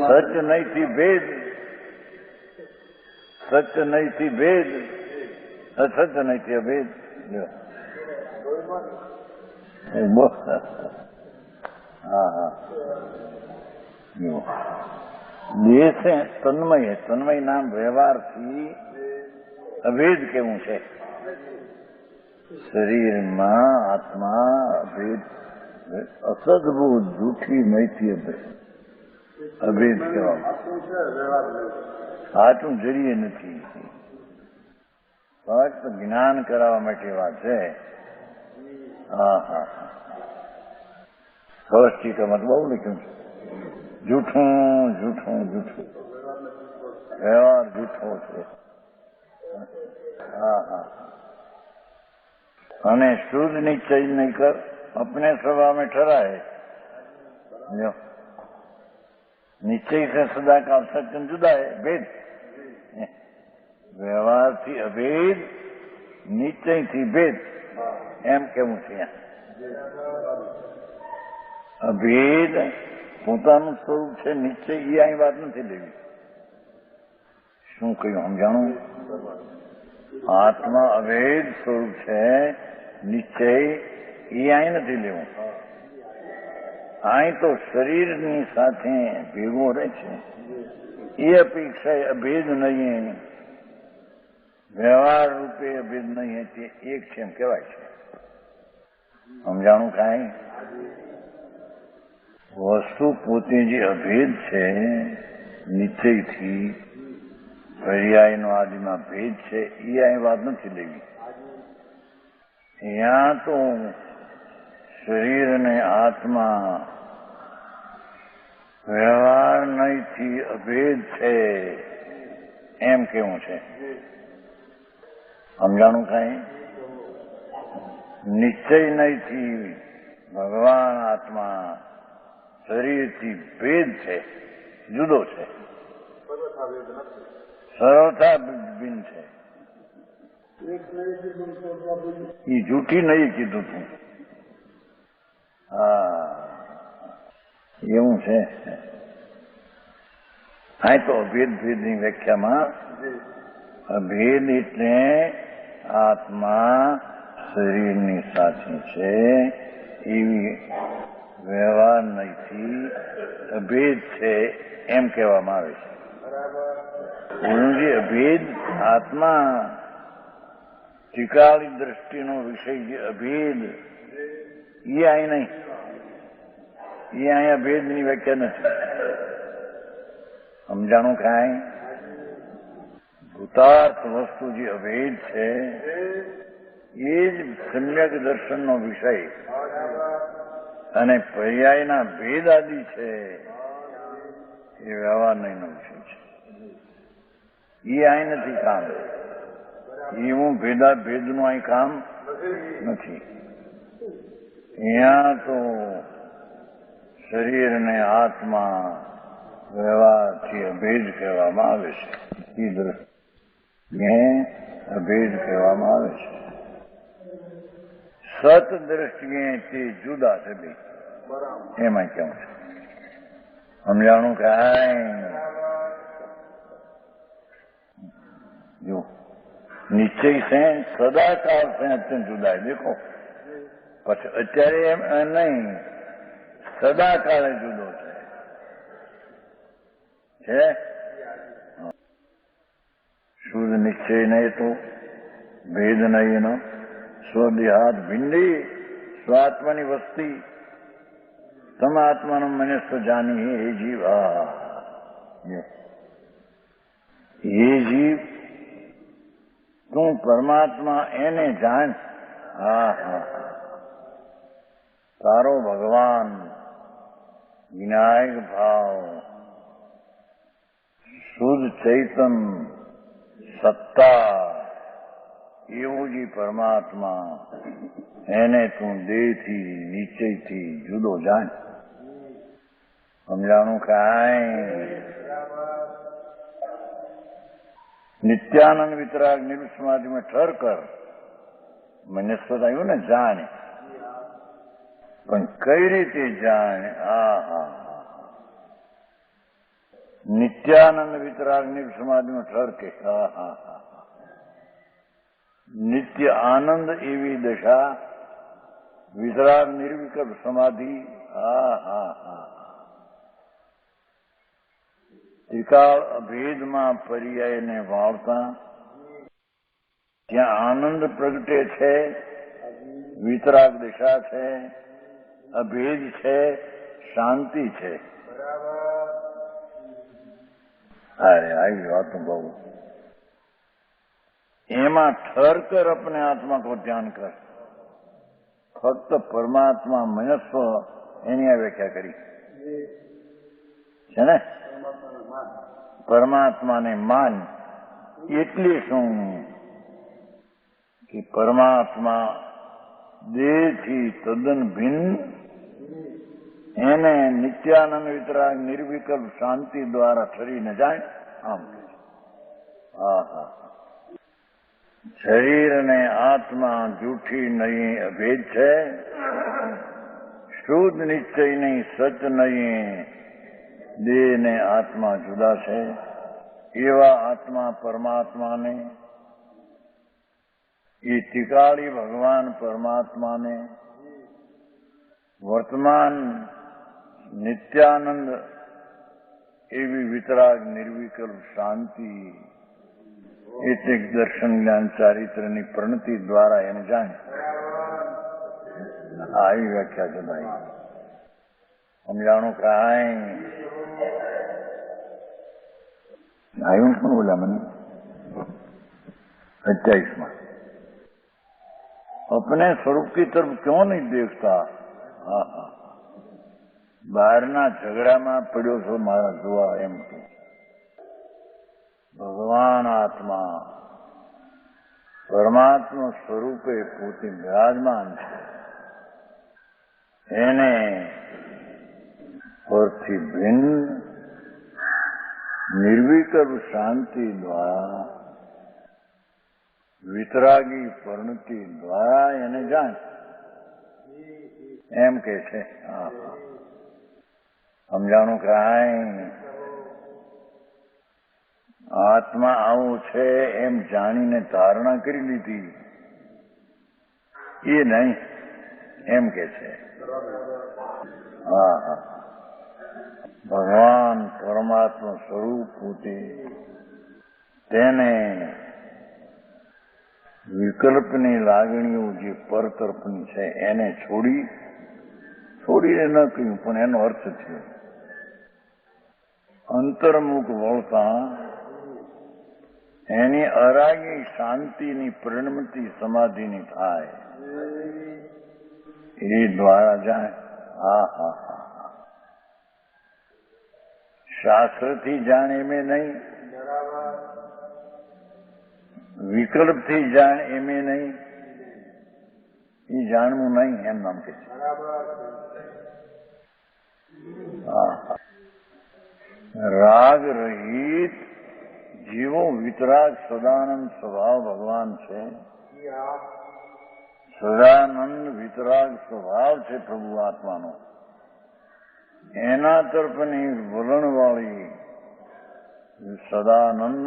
सच नहीं थी भेद सच नहीं थी भेद असच नहीं थी अभेद हाँ हाँ देह से तन्मय है तन्मय नाम व्यवहार थी अभेद केवं छे शरीर में आत्मा अभेद असदबुद्ध जूठी नहीं थी अभेद અભેદ કહેવામાં સાચું જરીએ નથી ફક્ત જ્ઞાન કરાવવા માટે વાત છે હા હા સ્પષ્ટીકરણ બહુ લખ્યું છે જૂઠું જૂઠું જૂઠું વ્યવહાર જૂઠો છે. હા હા. અને શુદ્ધ निश्चय नहीं कर अपने स्वभाव में ठहराए. जो निश्चय से सदा का सत्य जुदा है, भेद. व्यवहार थी अभेद, निश्चय थी भेद, એમ કેવું છે. અભેદ પોતાનું સ્વરૂપ છે, નિશ્ચય એ અહીં વાત નથી લેવી. શું કહ્યું સમજાણું? આત્મા અભેદ સ્વરૂપ છે, નિશ્ચય એ અહીં નથી લેવું. અહીં તો શરીરની સાથે ભેગો રહે છે એ અપેક્ષા અભેદ નહીં, વ્યવહાર રૂપે અભેદ નહીં, તે એક છે એમ કહેવાય છે. સમજાણું કાંઈ? વસ્તુ પોતે જે અભેદ છે, નિશ્ચયથી પર્યાયનો આદિમાં ભેદ છે, એ અહીં વાત નથી લેવી. ત્યાં તો શરીર અને આત્મા વ્યવહાર નહીંથી અભેદ છે એમ કેવું છે. સમજાણું કાંઈ? નિશ્ચય નહીંથી ભગવાન આત્મા શરીરથી ભેદ છે, જુદો છે, સરળતા ભિન્ન છે. એ જૂઠી નહીં કીધું તું. હા એવું છે. હા તો અભેદ ભેદની વ્યાખ્યામાં અભેદ એટલે આત્મા શરીરની સાથે છે એવી વ્યવહાર નહીંથી અભેદ છે એમ કહેવામાં આવે છે. જે અભેદ આત્મા ત્રિકાળી દ્રષ્ટિનો વિષય જે અભેદ એ અહીં નહીં, એ અહીંયા ભેદની વ્યાખ્યા નથી. સમજાણું કાંઈ? ભૂતાર્થ વસ્તુ જે અભેદ છે એ જ સમ્યક દર્શનનો વિષય અને પર્યાયના ભેદ આદિ છે એ વ્યવહાર નહીંનો વિષય છે. એ અહીં નથી કામ. એવું ભેદનું અહીં કામ નથી. અહીંયા તો શરીર અને આત્મા વ્યવહારથી અભેદ કહેવામાં આવે છે. એ દ્રષ્ટિએ અભેદ કહેવામાં આવે છે. સત દ્રષ્ટિએ તે જુદા છે બે, એમાં કેવું છે. સમજાણું કાંઈ? જો નિશ્ચય છે સદાકાળ છે અત્યંત જુદા. દેખો પછી અત્યારે એમ નહીં, સદાકાળે જુદો છે. શુદ્ધ નિશ્ચય નહીં તો ભેદ નહીં એનો. સ્વદેહાત ભિન્ડી સ્વાત્માની વસ્તી તમે આત્માનો મનસ્વ જાની હે જીવ. હે જીવ તું પરમાત્મા એને જાણ. હા હા. તારો ભગવાન વિનાયક ભાવ શુદ્ધ ચૈતન સત્તા એવું જ પરમાત્મા એને તું દેહથી નિશ્ચયથી જુદો જાણ. સમજાણું કાંઈ? નિત્યાનંદ વિતરાગ નિરુસમાધિમાં ઠર કર. મનસ્વત આવ્યું ને જાણે, પણ કઈ રીતે જાણે? હા હા. નિત્યાનંદ વિતરાગ નિરુસમાધિમાં ઠર કે હા હા હા. નિત્ય આનંદ એવી દશા, વિતરાગ નિર્વિકલ્પ સમાધિ. હા હા હા. ત્રિકાળ અભેદમાં પર્યાયને વાવતા ત્યાં આનંદ પ્રગટે છે, વિતરાગ દશા છે, અભેદ છે, શાંતિ છે. અરે આવી વાતો બહુ. એમાં ઠર કર अपने आत्मा को ध्यान कर. ફક્ત પરમાત્મા મનસ્વ એની આ વ્યાખ્યા કરી છે ને. પરમાત્માને માન એટલે શું કે પરમાત્મા દેહથી તદ્દન ભિન્ન, એને નિત્યાનંદ વિતરાગ નિર્વિકલ્પ શાંતિ દ્વારા ઠરી ન જાય. આમ શરીર અને આત્મા જૂઠી નહીં અભેદ છે, શુદ્ધ નિશ્ચય નહીં સચ નહીં, દેહ ને આત્મા જુદા છે. એવા આત્મા પરમાત્માને, એ તિકાળી ભગવાન પરમાત્માને વર્તમાન નિત્યાનંદ એવી વિતરાગ નિર્વિકલ્પ શાંતિ એટલે દર્શન જ્ઞાન ચારિત્રની પ્રણતિ દ્વારા એને જાણે. આવી વ્યાખ્યા છે ભાઈ. સમજાણું કાંઈ આવ્યું પણ બોલ્યા મને 27 अपने स्वरूप की तरफ क्यों नहीं देखता? બહારના ઝઘડામાં પડ્યો છો મારા જોવા એમ કે ભગવાન આત્મા પરમાત્મા સ્વરૂપે પોતે બિરાજમાન છે, એને પરથી ભિન્ન નિર્વિકલ્પ શાંતિ દ્વારા વિતરાગી પરિણતિ દ્વારા એને જાણ એમ કે છે. સમજાણું કાંઈ આત્મા આવું છે એમ જાણીને ધારણા કરી લીધી એ નહીં એમ કે છે. ભગવાન પરમાત્મા સ્વરૂપ પોતે તેને વિકલ્પની લાગણીઓ જે પર તરફની છે એને છોડીને ન કહ્યું, પણ એનો અર્થ છે અંતર્મુખ વળતા એની અરાગી શાંતિની પરિણતિ સમાધિની થાય એ દ્વારા જાય. શાસ્ત્રથી જાણ એમે નહીં, વિકલ્પથી જાણ એમે નહીં, એ જાણવું નહીં એમ નામ કે છે. રાગ રહિત જીવો વિતરાગ સદાનંદ સ્વભાવ ભગવાન છે. સદાનંદ વિતરાગ સ્વભાવ છે પ્રભુ આત્માનો. એના તરફની વલણવાળી સદાનંદ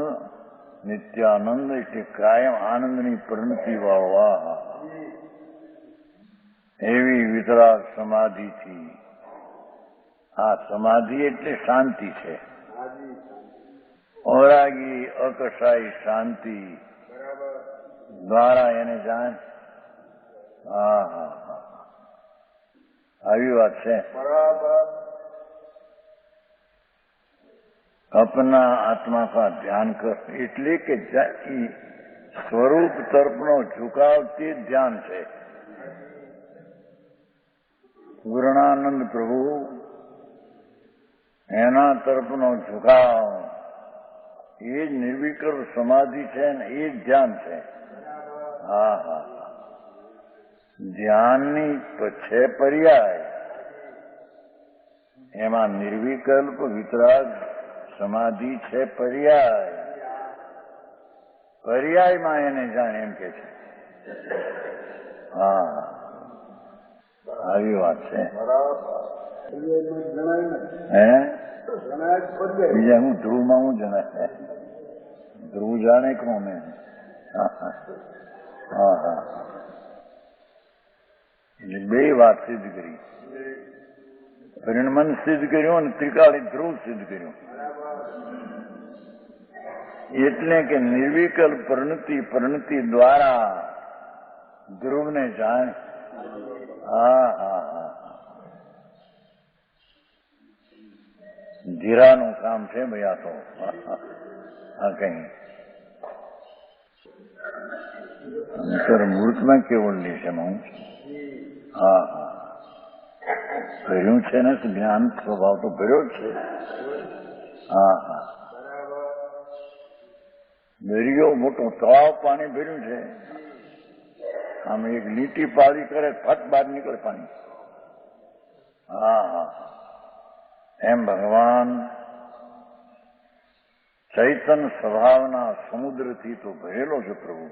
નિત્યાનંદ એટલે કાયમ આનંદની પરિણતિ વાળવા એવી વિતરાગ સમાધિથી, આ સમાધિ એટલે શાંતિ છે, અરાગી અકસાઈ શાંતિ દ્વારા એને જાણ. આવી વાત છે. अपना आत्मा का ध्यान कर એટલે કે સ્વરૂપ તરફનો ઝુકાવ તે ધ્યાન છે. પૂર્ણાનંદ પ્રભુ એના તરફનો ઝુકાવ એ જ નિર્વિકલ્પ સમાધિ છે ને એ જ ધ્યાન છે. ધ્યાનની છે પર્યાય, એમાં નિર્વિકલ્પ વિતરાગ સમાધિ છે પર્યાય. પર્યાયમાં એને જાણ એમ કે છે. આવી વાત છે. હે બીજા હું ધ્રુવમાં હું જણાય, ધ્રુવ જાણે કોને. એટલે બે વાત સિદ્ધ કરી, પરિણમન સિદ્ધ કર્યું અને ત્રિકાળી ધ્રુવ સિદ્ધ કર્યું. એટલે કે નિર્વિકલ્પ પરિણતિ દ્વારા ધ્રુવને જાણ. ધીરાનું કામ છે ભાઈ આ તો. કઈ અંતર મૂર્તમાં કેવળની છે હું. ભર્યું છે ને જ્ઞાન સ્વભાવ તો ભર્યો જ છે. દરિયો મોટો તળાવ પાણી ભર્યું છે, આમ એક લીટી પાળી કરે ફટ બહાર નીકળે પાણી. હા હા, એમ ભગવાન ચૈતન સ્વભાવના સમુદ્રથી તો ભરેલો છે પ્રભુ.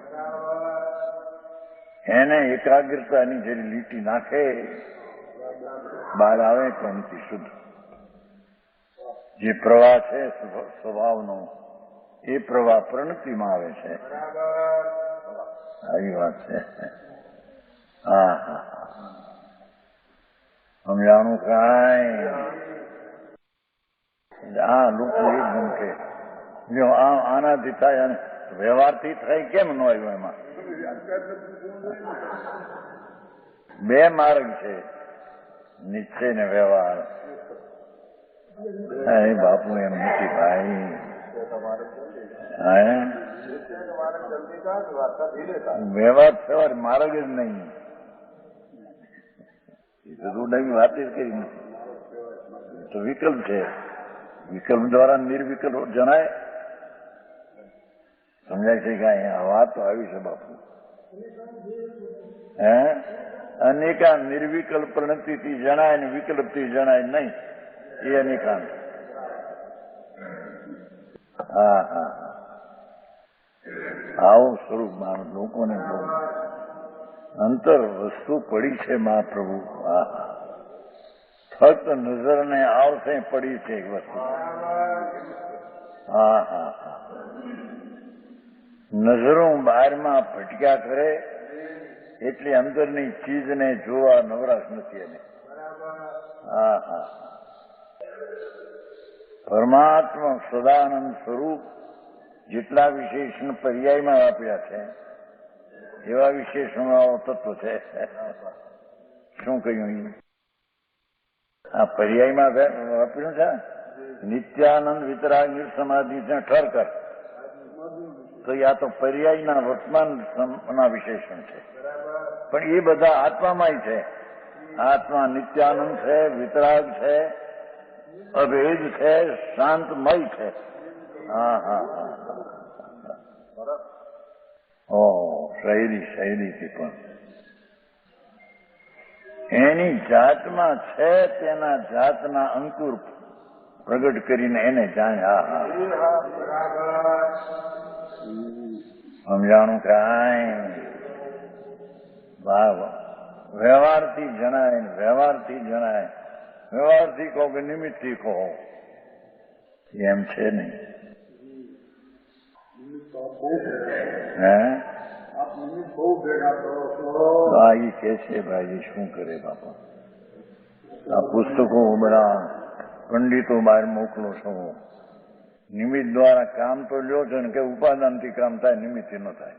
એને એકાગ્રતાની જે લીટી નાખે બહાર આવે તો એમથી શુદ્ધ. જે પ્રવાહ છે સ્વભાવનો એ પ્રવાહ પ્રણતિમાં આવે છે. આવી વાત છે. હા હા, સમજાણું કાંઈ? હા, લોકો એકદમ કે જો આનાથી થાય અને વ્યવહારથી થાય કેમ ન આવ્યું? એમાં બે માર્ગ છે, નિશ્ચય ને વ્યવહાર. બાપુ એમ નથી ભાઈ. વ્યવહાર સવાર માર્ગ જ નહીં. એ તો રૂડાની વાત જ કરી નથી. તો વિકલ્પ છે, વિકલ્પ દ્વારા નિર્વિકલ્પ જણાય. સમજાય છે કે અહીંયા વાત તો આવી છે બાપુ. અનેકા નિર્વિકલ્પ પ્રણતિથી જણાય ને વિકલ્પથી જણાય નહીં, એ અનેકાંત. હા હા, આવું સ્વરૂપ માણસ લોકોને બહુ અંતર વસ્તુ પડી છે મહાપ્રભુ. હા, ફક્ત નજરને આવશે પડી છે એક વસ્તુ. હા હા હા, નજરો બહારમાં ભટક્યા કરે એટલે અંદરની ચીજને જોવા નવરાશ નથી એને. હા હા, પરમાત્મા સદાનંદ સ્વરૂપ જેટલા વિશેષણ પર્યાયમાં આપ્યા છે એવા વિશેષણો તત્વ છે. શું કહ્યું? આ પર્યાયમાં વાપર્યું છે નિત્યાનંદ વિતરાગ નિર્સમાધિ ઠર કર. તો આ તો પર્યાયના વર્તમાનના વિશેષણ છે, પણ એ બધા આત્મામાં છે. આત્મા નિત્યાનંદ છે, વિતરાગ છે, અભેદ છે, શાંતમય છે. હા હા હા, ઓ શૈલીથી પણ એની જાતમાં છે, તેના જાતના અંકુર પ્રગટ કરીને એને જાણે. હા હા, સમજાણું કાંઈ? વાહ, વ્યવહારથી જણાય, વ્યવહારથી જણાય. વ્યવહારથી કહો કે નિમિત્તથી કહો, એમ છે નહીં. આ એ કે છે ભાઈ, શું કરે બાપા? આ પુસ્તકો બધા પંડિતો બહાર મોકલો છો, નિમિત્ત દ્વારા કામ તો લ્યો છો ને કે ઉપાદાનથી કામ થાય, નિમિત્તથી ન થાય.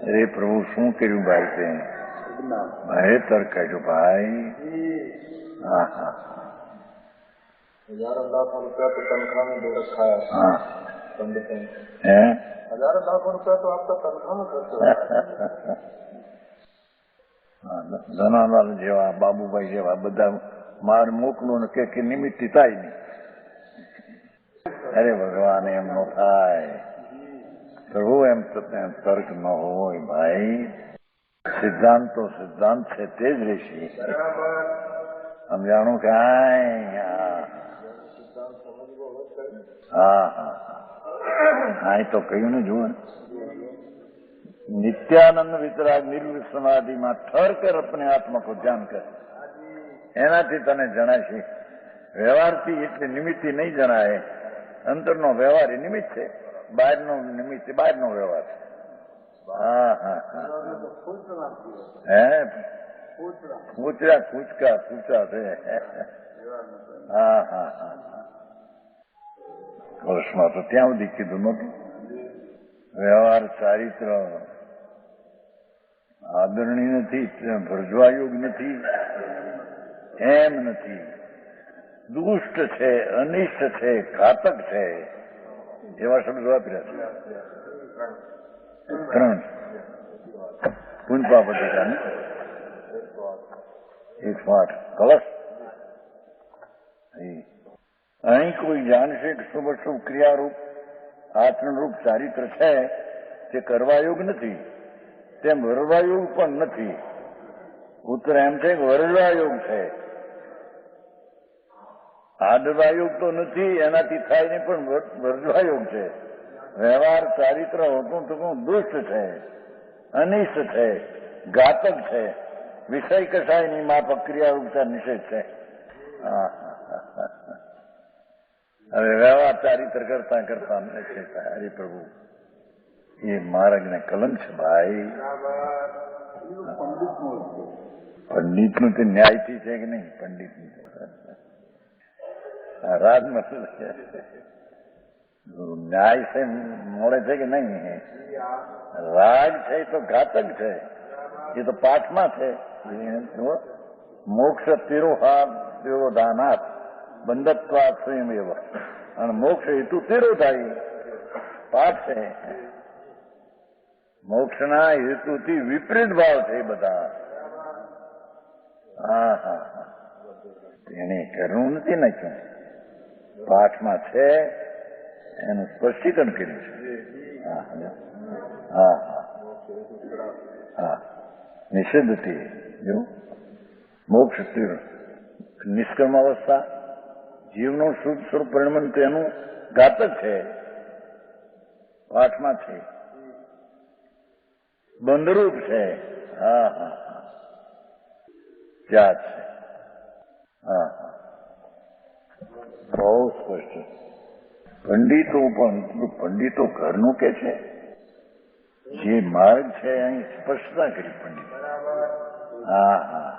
અરે પ્રભુ શું કર્યું ભાઈ? તે ભાઈ તર્ક કાઢ્યો ભાઈ. હા હા, हजारों लाखों रुपया तो तनख्वाह में दे रखा है। हाँ, पंडित ने है हजारों लाखों रुपया तो आपका तनख्वाह में खर्च हो रहा है। ધનાલાલ જેવા, બાબુભાઈ જેવા બધા માર મોકલું ને કે નિમિત્ત થાય નહીં. અરે ભગવાન, એમ ન થાય પ્રભુ. એમ તર્ક ન હોય ભાઈ. સિદ્ધાંત તો સિદ્ધાંત છે, તે જ રહેશે. સમજાણું કાંઈ? હા હા હા, તો કહ્યું ને, જુઓ નિત્યાનંદ વિતરાગ નિર્વિક સમાધિમાં ઠર કર, અપને આત્મા કો ધ્યાન કર. એનાથી તને જણાય છે. વ્યવહારથી એટલે નિમિત્તથી નહીં જણાય. અંતરનો વ્યવહાર એ નિમિત્ત છે, બહારનો નિમિત્ત બહારનો વ્યવહાર છે. હા હા હા, હે પૂછડા પૂછકા પૂછા છે. હા હા હા, વર્ષમાં તો ત્યાં સુધી કીધું નતું. વ્યવહાર ચારિત્ર આદરણીય નથી, ભરજવાયોગ નથી, એમ નથી. દુષ્ટ છે, અનિષ્ટ છે, ઘાતક છે, એવા શબ્દ વાપર્યા છે. ત્રણ પુંજપા પત્રિકા 108 કલશ. અહીં કોઈ જાણશે કે શુભ ક્રિયારૂપ આચરણરૂપ ચારિત્ર છે તે કરવા યોગ નથી, તેમ વરવા યોગ પણ નથી. ઉત્તર એમ છે કે વરવા યોગ છે, આડવા યોગ તો નથી, એનાથી થાય નહીં, પણ વરવા યોગ છે. વ્યવહાર ચારિત્ર હોતું તો દુષ્ટ છે, અનિષ્ટ છે, ઘાતક છે, વિષય કસાયની માફક ક્રિયા ઉપચાર નિષેધ છે. હવે વ્યવહાર ચારિત્ર કરતા કરતા અમને છે હરે પ્રભુ એ માર્ગને કલંક છે ભાઈ. પંડિતનું તે ન્યાયથી છે કે નહીં? પંડિતનું રાજમાં ન્યાય છે મળે છે કે નહીં? રાગ છે એ તો ઘાતક છે, એ તો પાઠમાં છે. મોક્ષ તિરોહા તિરોધાનાથ બંધત્વા સ્વયં એવ, અને મોક્ષ હેતુ તિરોધાઈ પાઠ છે. મોક્ષના હેતુથી વિપરીત ભાવ છે એ બધા. હા હા હા, એને કરવું નથી નાખ્યું, પાઠમાં છે, એનું સ્પષ્ટીકરણ કર્યું છે. હા હા હા, નિષેધથી જો મોક્ષ નિષ્કર્મ અવસ્થા જીવનું શુદ્ધ સ્વરૂપ પરિણમન તેનું ઘાતક છે, પાઠમાં છે, બંધરૂપ છે. હા હા હા, ત્યાં છે. હા હા, બહુ સ્પષ્ટ. પંડિતો પણ પંડિતો ઘરનું કે છે, જે માર્ગ છે અહીં સ્પષ્ટતા કરી પંડિત. હા હા,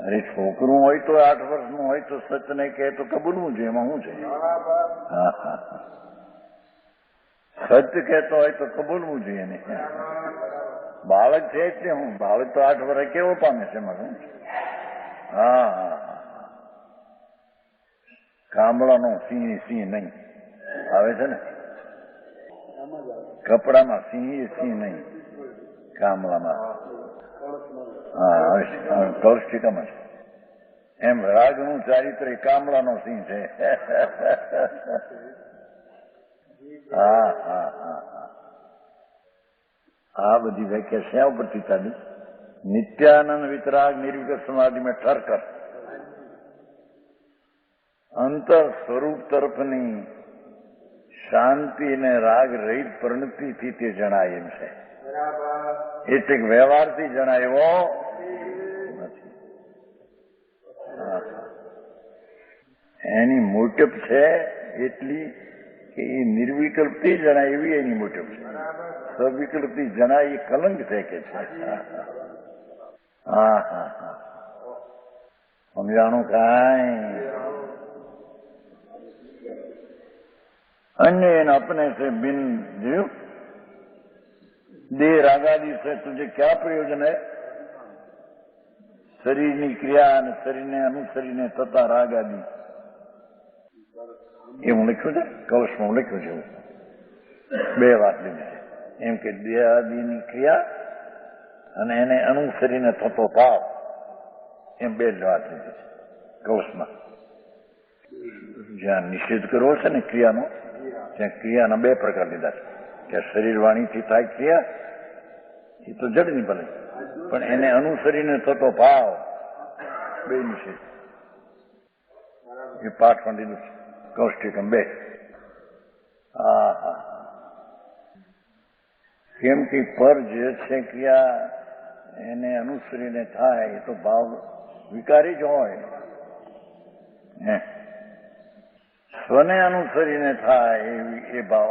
અરે છોકરું હોય તો 8 વર્ષનું હોય તો સચ નહીં કહે તો કબૂલવું જોઈએ, એમાં શું છે? હા હા, સત્ય કહેતો હોય તો કબૂલવું જોઈએ ને. બાળક છે એટલે હું, બાળક તો 8 વર્ષ કેવો પામે છે એમાં શું? હા હા હા, કામળાનો સિંહ સિંહ નહીં આવે છે ને, કપડામાં સિંહ સિંહ નહીં, કામળામાં. હા, કૌષ્ટિકામાં છે. એમ રાગનું ચારિત્ર કામળાનો સિંહ છે. હા હા હા હા, આ બધી વ્યાખ્યા શા ઉપરથી ચાલી? નિત્યાનંદ વિતરાગ નિર્વિકલ્પ સમાધિ મેં ઠરકર અંતર સ્વરૂપ તરફની શાંતિ અને રાગ રહિત પરિણતિથી તે જણાય એમ છે. એટલે વ્યવહારથી જણાયો નથી. એની મોટપ છે એટલી કે એ નિર્વિકલ્પથી જણાય એવી એની મોટપ છે. સવિકલ્પથી જણાય એ કલંક છે કે છે. હા હા હા, સમજાણું કાંઈ? अन्य अपने से बिन जीव देह रागादि से तुझे क्या प्रयोजन है? શરીરની ક્રિયા અને શરીરને અનુસરીને થતા રાગાદિ, એ હું લખ્યું છે કવચમાં, હું લખ્યું છે. 2 વાત લીધી છે, એમ કે દેહાદિની ક્રિયા અને એને અનુસરીને થતો ભાવ, એમ 2 જ વાત લીધી છે કવચમાં. જ્યાં નિષેધ કરવો છે ને ક્રિયાનો, ત્યાં ક્રિયાના 2 પ્રકાર લીધા છે, કે શરીર વાણીથી થાય ક્રિયા એ તો જડની ભલે, પણ એને અનુસરીને થતો ભાવ 2 નિષેધ. એ પાઠમાં લીધું છે કૌષ્ટિકમ 2. હા હા, કેમ કે પર જે છે ક્રિયા એને અનુસરીને થાય એ તો ભાવ વિકારી જ હોય. સ્વને અનુસરીને થાય એ ભાવ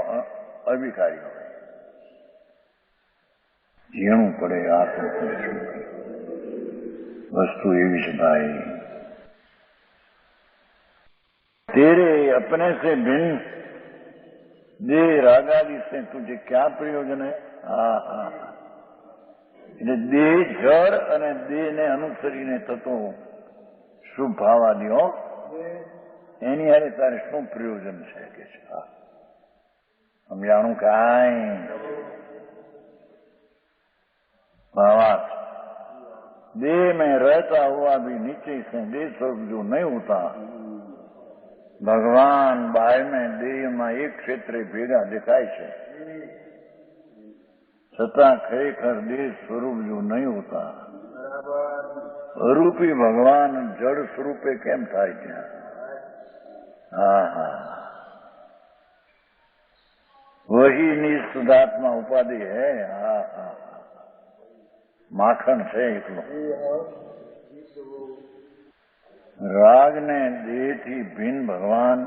અવિકારી હોય. ઝીણું પડે આ તો વસ્તુ એવી છે ભાઈ. तेरे अपने से भिन्न देह रागादि से तुझे क्या प्रयोजन है? હા હા, એટલે દેહ જળ અને દેહને અનુસરીને થતો શુભ ભાવાદિઓ, એની હારે તારે શું પ્રયોજન છે કે છે? સમજાણું કાંઈ? भावार्थ, देह में रहता हुआ भी नीचे से देह स्वरूप जो नहीं होता ભગવાન બાહ્ય દેહમાં એક ક્ષેત્રે ભેગા દેખાય છે, છતાં ખરેખર દેહ સ્વરૂપ જો નહીં હોતા. અરૂપી ભગવાન જડ સ્વરૂપે કેમ થાય ત્યાં? હા હા, વહી નિઃશુદ્ધાત્મા ઉપાધિ હૈ. હા હા, માખણ છે એકલો. રાગ ને દેહથી ભિન્ન ભગવાન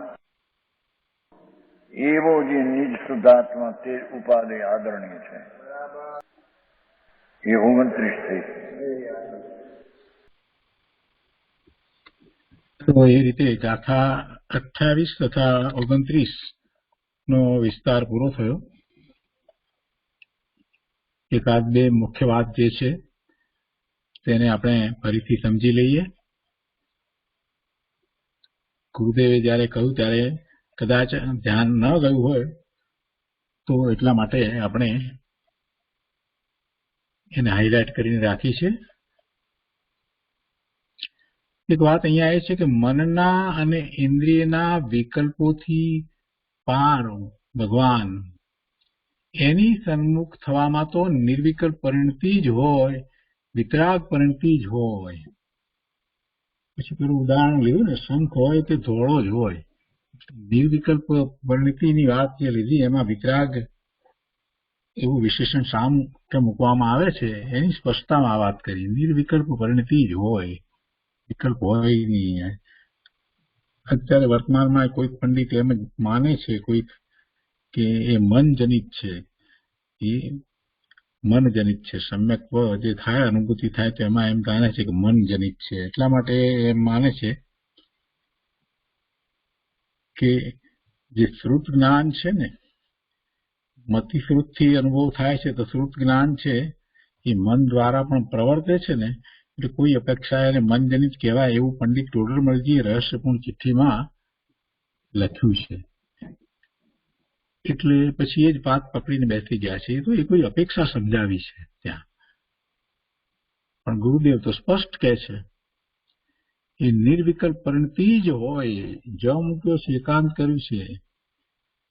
એવો જે નિજ શુદ્ધાત્મા તે ઉપાધિ આદરણીય છે. એ 29 થઈ. તો એ રીતે ગાથા 28 તથા 29 નો વિસ્તાર પૂરો થયો. એકાદ બે મુખ્ય વાત જે છે તેને આપણે ફરીથી સમજી લઈએ. ગુરુદેવે જયારે કહ્યું ત્યારે કદાચ ધ્યાન ન ગયું હોય તો એટલા માટે આપણે એને હાઇલાઇટ કરીને રાખી છે. એક વાત અહીંયા એ છે કે મનના અને ઇન્દ્રિયના વિકલ્પોથી પાર ભગવાન એની સન્મુખ થવામાં તો નિર્વિકલ્પ પરિણતિ જ હોય, વિતરાગ પરિણતિ જ હોય. પછી પેલું ઉદાહરણ લીધું ને, શંખ હોય તે ધોળો જ હોય. નિર્વિકલ્પ પરિણતિની વાત જે લીધી એમાં વિતરાગ એવું વિશેષણ શા માટે મૂકવામાં આવે છે એની સ્પષ્ટતામાં વાત કરી. નિર્વિકલ્પ પરિણતિ જ હોય, વિકલ્પ હોય નહીં. અત્યારે વર્તમાનમાં કોઈક પંડિત એમ જ માને છે કોઈક કે એ મનજનિત છે, એ મનજનિત છે. સમ્યક જે થાય અનુભૂતિ થાય તો એમાં એમ માને છે કે મનજનિત છે. એટલા માટે એમ માને છે કે જે શ્રુત જ્ઞાન છે ને, મતિ શ્રુતથી અનુભવ થાય છે તો શ્રુત જ્ઞાન છે એ મન દ્વારા પણ પ્રવર્તે છે ને, એટલે કોઈ અપેક્ષા એને મનજનિત કહેવાય એવું પંડિત ટોડરમલજીએ રહસ્યપૂર્ણ ચિઠ્ઠીમાં લખ્યું છે. એટલે પછી એ જ વાત પકડીને બેસી ગયા છે. તો એ કોઈ અપેક્ષા સમજાવી છે ત્યાં. પણ ગુરુદેવ તો સ્પષ્ટ કહે છે એ નિર્વિકલ્પ પરિણતિ જ હોય. જ મૂક્યો છે, એકાંત કર્યું છે,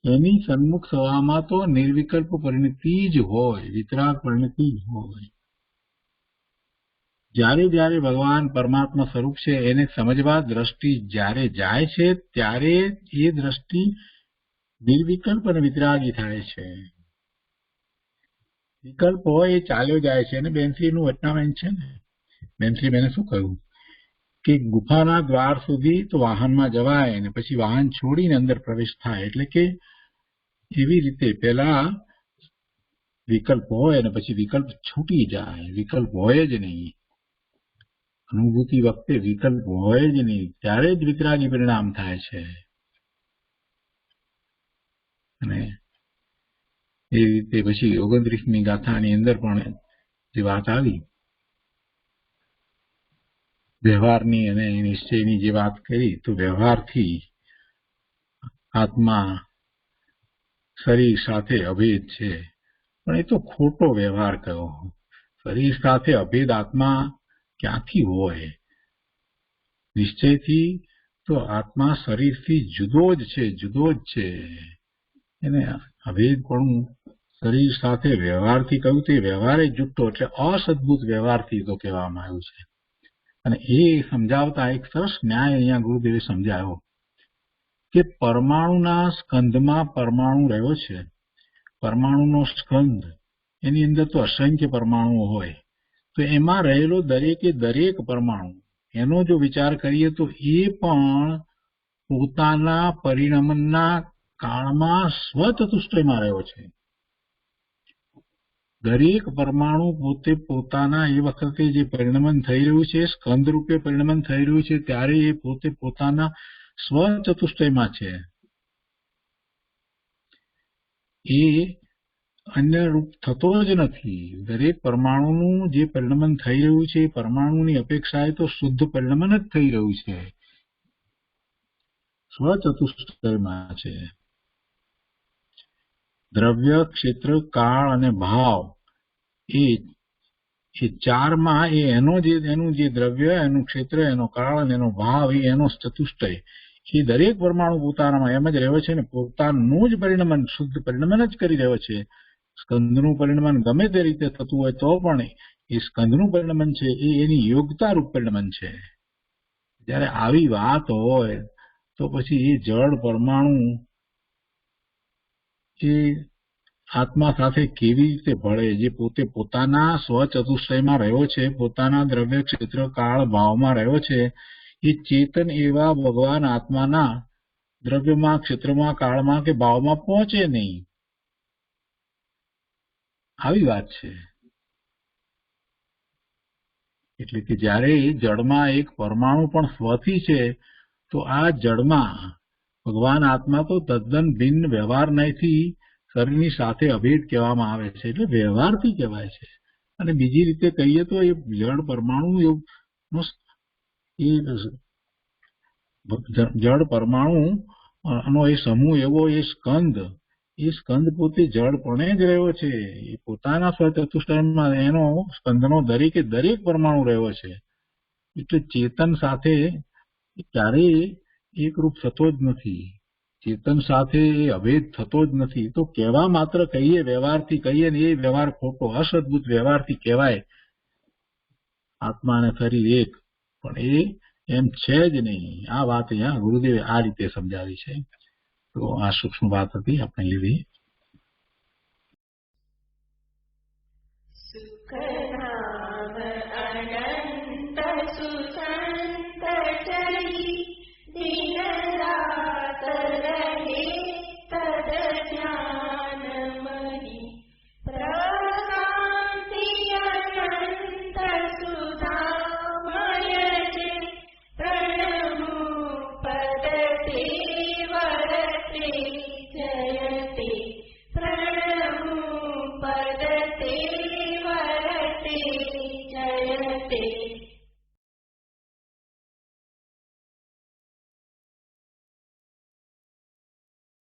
એની સન્મુખ થવામાં તો નિર્વિકલ્પ પરિણતિ જ હોય, વિતરાગ પરિણતિ જ હોય. જ્યારે જ્યારે ભગવાન પરમાત્મા સ્વરૂપ છે એને સમજવા દ્રષ્ટિ જ્યારે જાય છે ત્યારે એ દ્રષ્ટિ નિર્વિકલ્પ અને વિતરાગી થાય છે. વિકલ્પ હોય એ ચાલ્યો જાય છે. અને બેનશ્રીનું વચનામૃત છે ને, બેનશ્રી બેને શું કહ્યું કે ગુફાના દ્વાર સુધી તો વાહનમાં જવાય ને પછી વાહન છોડીને અંદર પ્રવેશ થાય. એટલે કે એવી રીતે પેલા વિકલ્પ હોય અને પછી વિકલ્પ છૂટી જાય. વિકલ્પ હોય જ નહીં, અનુભૂતિ વખતે વિકલ્પ હોય જ નહીં, ત્યારે જ વિતરાગી પરિણામ થાય છે. અને એ રીતે પછી 29મી ગાથાની અંદર પણ જે વાત આવી વ્યવહારની અને નિશ્ચયની જે વાત કરી, તો વ્યવહારથી આત્મા શરીર સાથે અભેદ છે. પણ એ તો ખોટો વ્યવહાર કયો. શરીર સાથે અભેદ આત્મા ક્યાંથી હોય? નિશ્ચયથી તો આત્મા શરીરથી જુદો જ છે, જુદો જ છે. એને અભેદ પણ શરીર સાથે વ્યવહારથી કહ્યું તે વ્યવહાર જ જુટતો, એટલે અસદભૂત વ્યવહારથી તો કહેવામાં આવ્યું છે. અને એ સમજાવતા એક સરસ ન્યાય અહીંયા ગુરુદેવે સમજાયો કે પરમાણુના સ્કંધમાં પરમાણુ રહ્યો છે. પરમાણુનો સ્કંધ, એની અંદર તો અસંખ્ય પરમાણુઓ હોય, તો એમાં રહેલો દરેકે દરેક પરમાણુ એનો જો વિચાર કરીએ તો એ પણ પોતાના પરિણમનના કાળમાં સ્વચતુષ્ટયમાં રહ્યો છે. દરેક પરમાણુ પોતે પોતાના એ વખતે જે પરિણમન થઈ રહ્યું છે, સ્કંદ રૂપે પરિણમન થઈ રહ્યું છે, ત્યારે એ પોતે પોતાના સ્વચતુષ્ટયમાં છે. એ અન્ય રૂપ થતો જ નથી. દરેક પરમાણુનું જે પરિણમન થઈ રહ્યું છે એ પરમાણુની અપેક્ષાએ તો શુદ્ધ પરિણમન જ થઈ રહ્યું છે, સ્વચતુષ્ટયમાં છે. દ્રવ્ય, ક્ષેત્ર, કાળ અને ભાવ એ ચારમાં એનું જે દ્રવ્ય, એનું ક્ષેત્ર, એનો કાળ અને એનો ભાવ, એ એનો ચતુષ્ટય, એ દરેક પરમાણુ પોતાનામાં એમ જ રહ્યો છે ને પોતાનું જ પરિણમન શુદ્ધ પરિણમન જ કરી રહ્યો છે. સ્કંદનું પરિણમન ગમે તે રીતે થતું હોય તો પણ એ સ્કંદનું પરિણમન છે એ એની યોગ્યતા રૂપ પરિણમન છે. જયારે આવી વાત હોય તો પછી એ જળ પરમાણુ એ આત્મા સાથે કેવી રીતે ભળે, જે પોતે પોતાના સ્વચતુષ્ટયમાં રહ્યો છે, પોતાના દ્રવ્ય ક્ષેત્ર કાળ ભાવમાં રહ્યો છે, એ ચેતન એવા ભગવાન આત્માના દ્રવ્યમાં ક્ષેત્રમાં કાળમાં કે ભાવમાં પહોંચે નહીં. આવી વાત છે. એટલે કે જ્યારે જળમાં એક પરમાણુ પણ સ્વથી છે તો આ જળમાં ભગવાન આત્મા તો તદ્દન ભિન્ન વ્યવહાર નહીંથી શરીરની સાથે અભેદ કહેવામાં આવે છે, એટલે વ્યવહારથી કહેવાય છે. અને બીજી રીતે કહીએ તો એ જળ પરમાણુ જળ પરમાણુ નો એ સમૂહ એવો એ સ્કંદ પોતે જળપણે જ રહ્યો છે. એ પોતાના સ્વચતુષ્ટયમાં એનો સ્કંદનો દરેકે દરેક પરમાણુ રહ્યો છે. એટલે ચેતન સાથે ક્યારેય એકરૂપ થતો જ નથી, ચેતન સાથે એ અભેદ થતો જ નથી. તો કહેવા માત્ર કહીએ, વ્યવહારથી કહીએ ને એ વ્યવહાર ખોટો, અસદભૂત વ્યવહારથી કહેવાય આત્મા અને શરીર એક, પણ એ એમ છે જ નહીં. આ વાત અહીંયા ગુરુદેવે આ રીતે સમજાવી છે. તો આ સૂક્ષ્મ વાત હતી, આપણે લીધી. સુખધામ અનંત સુસંત ચરી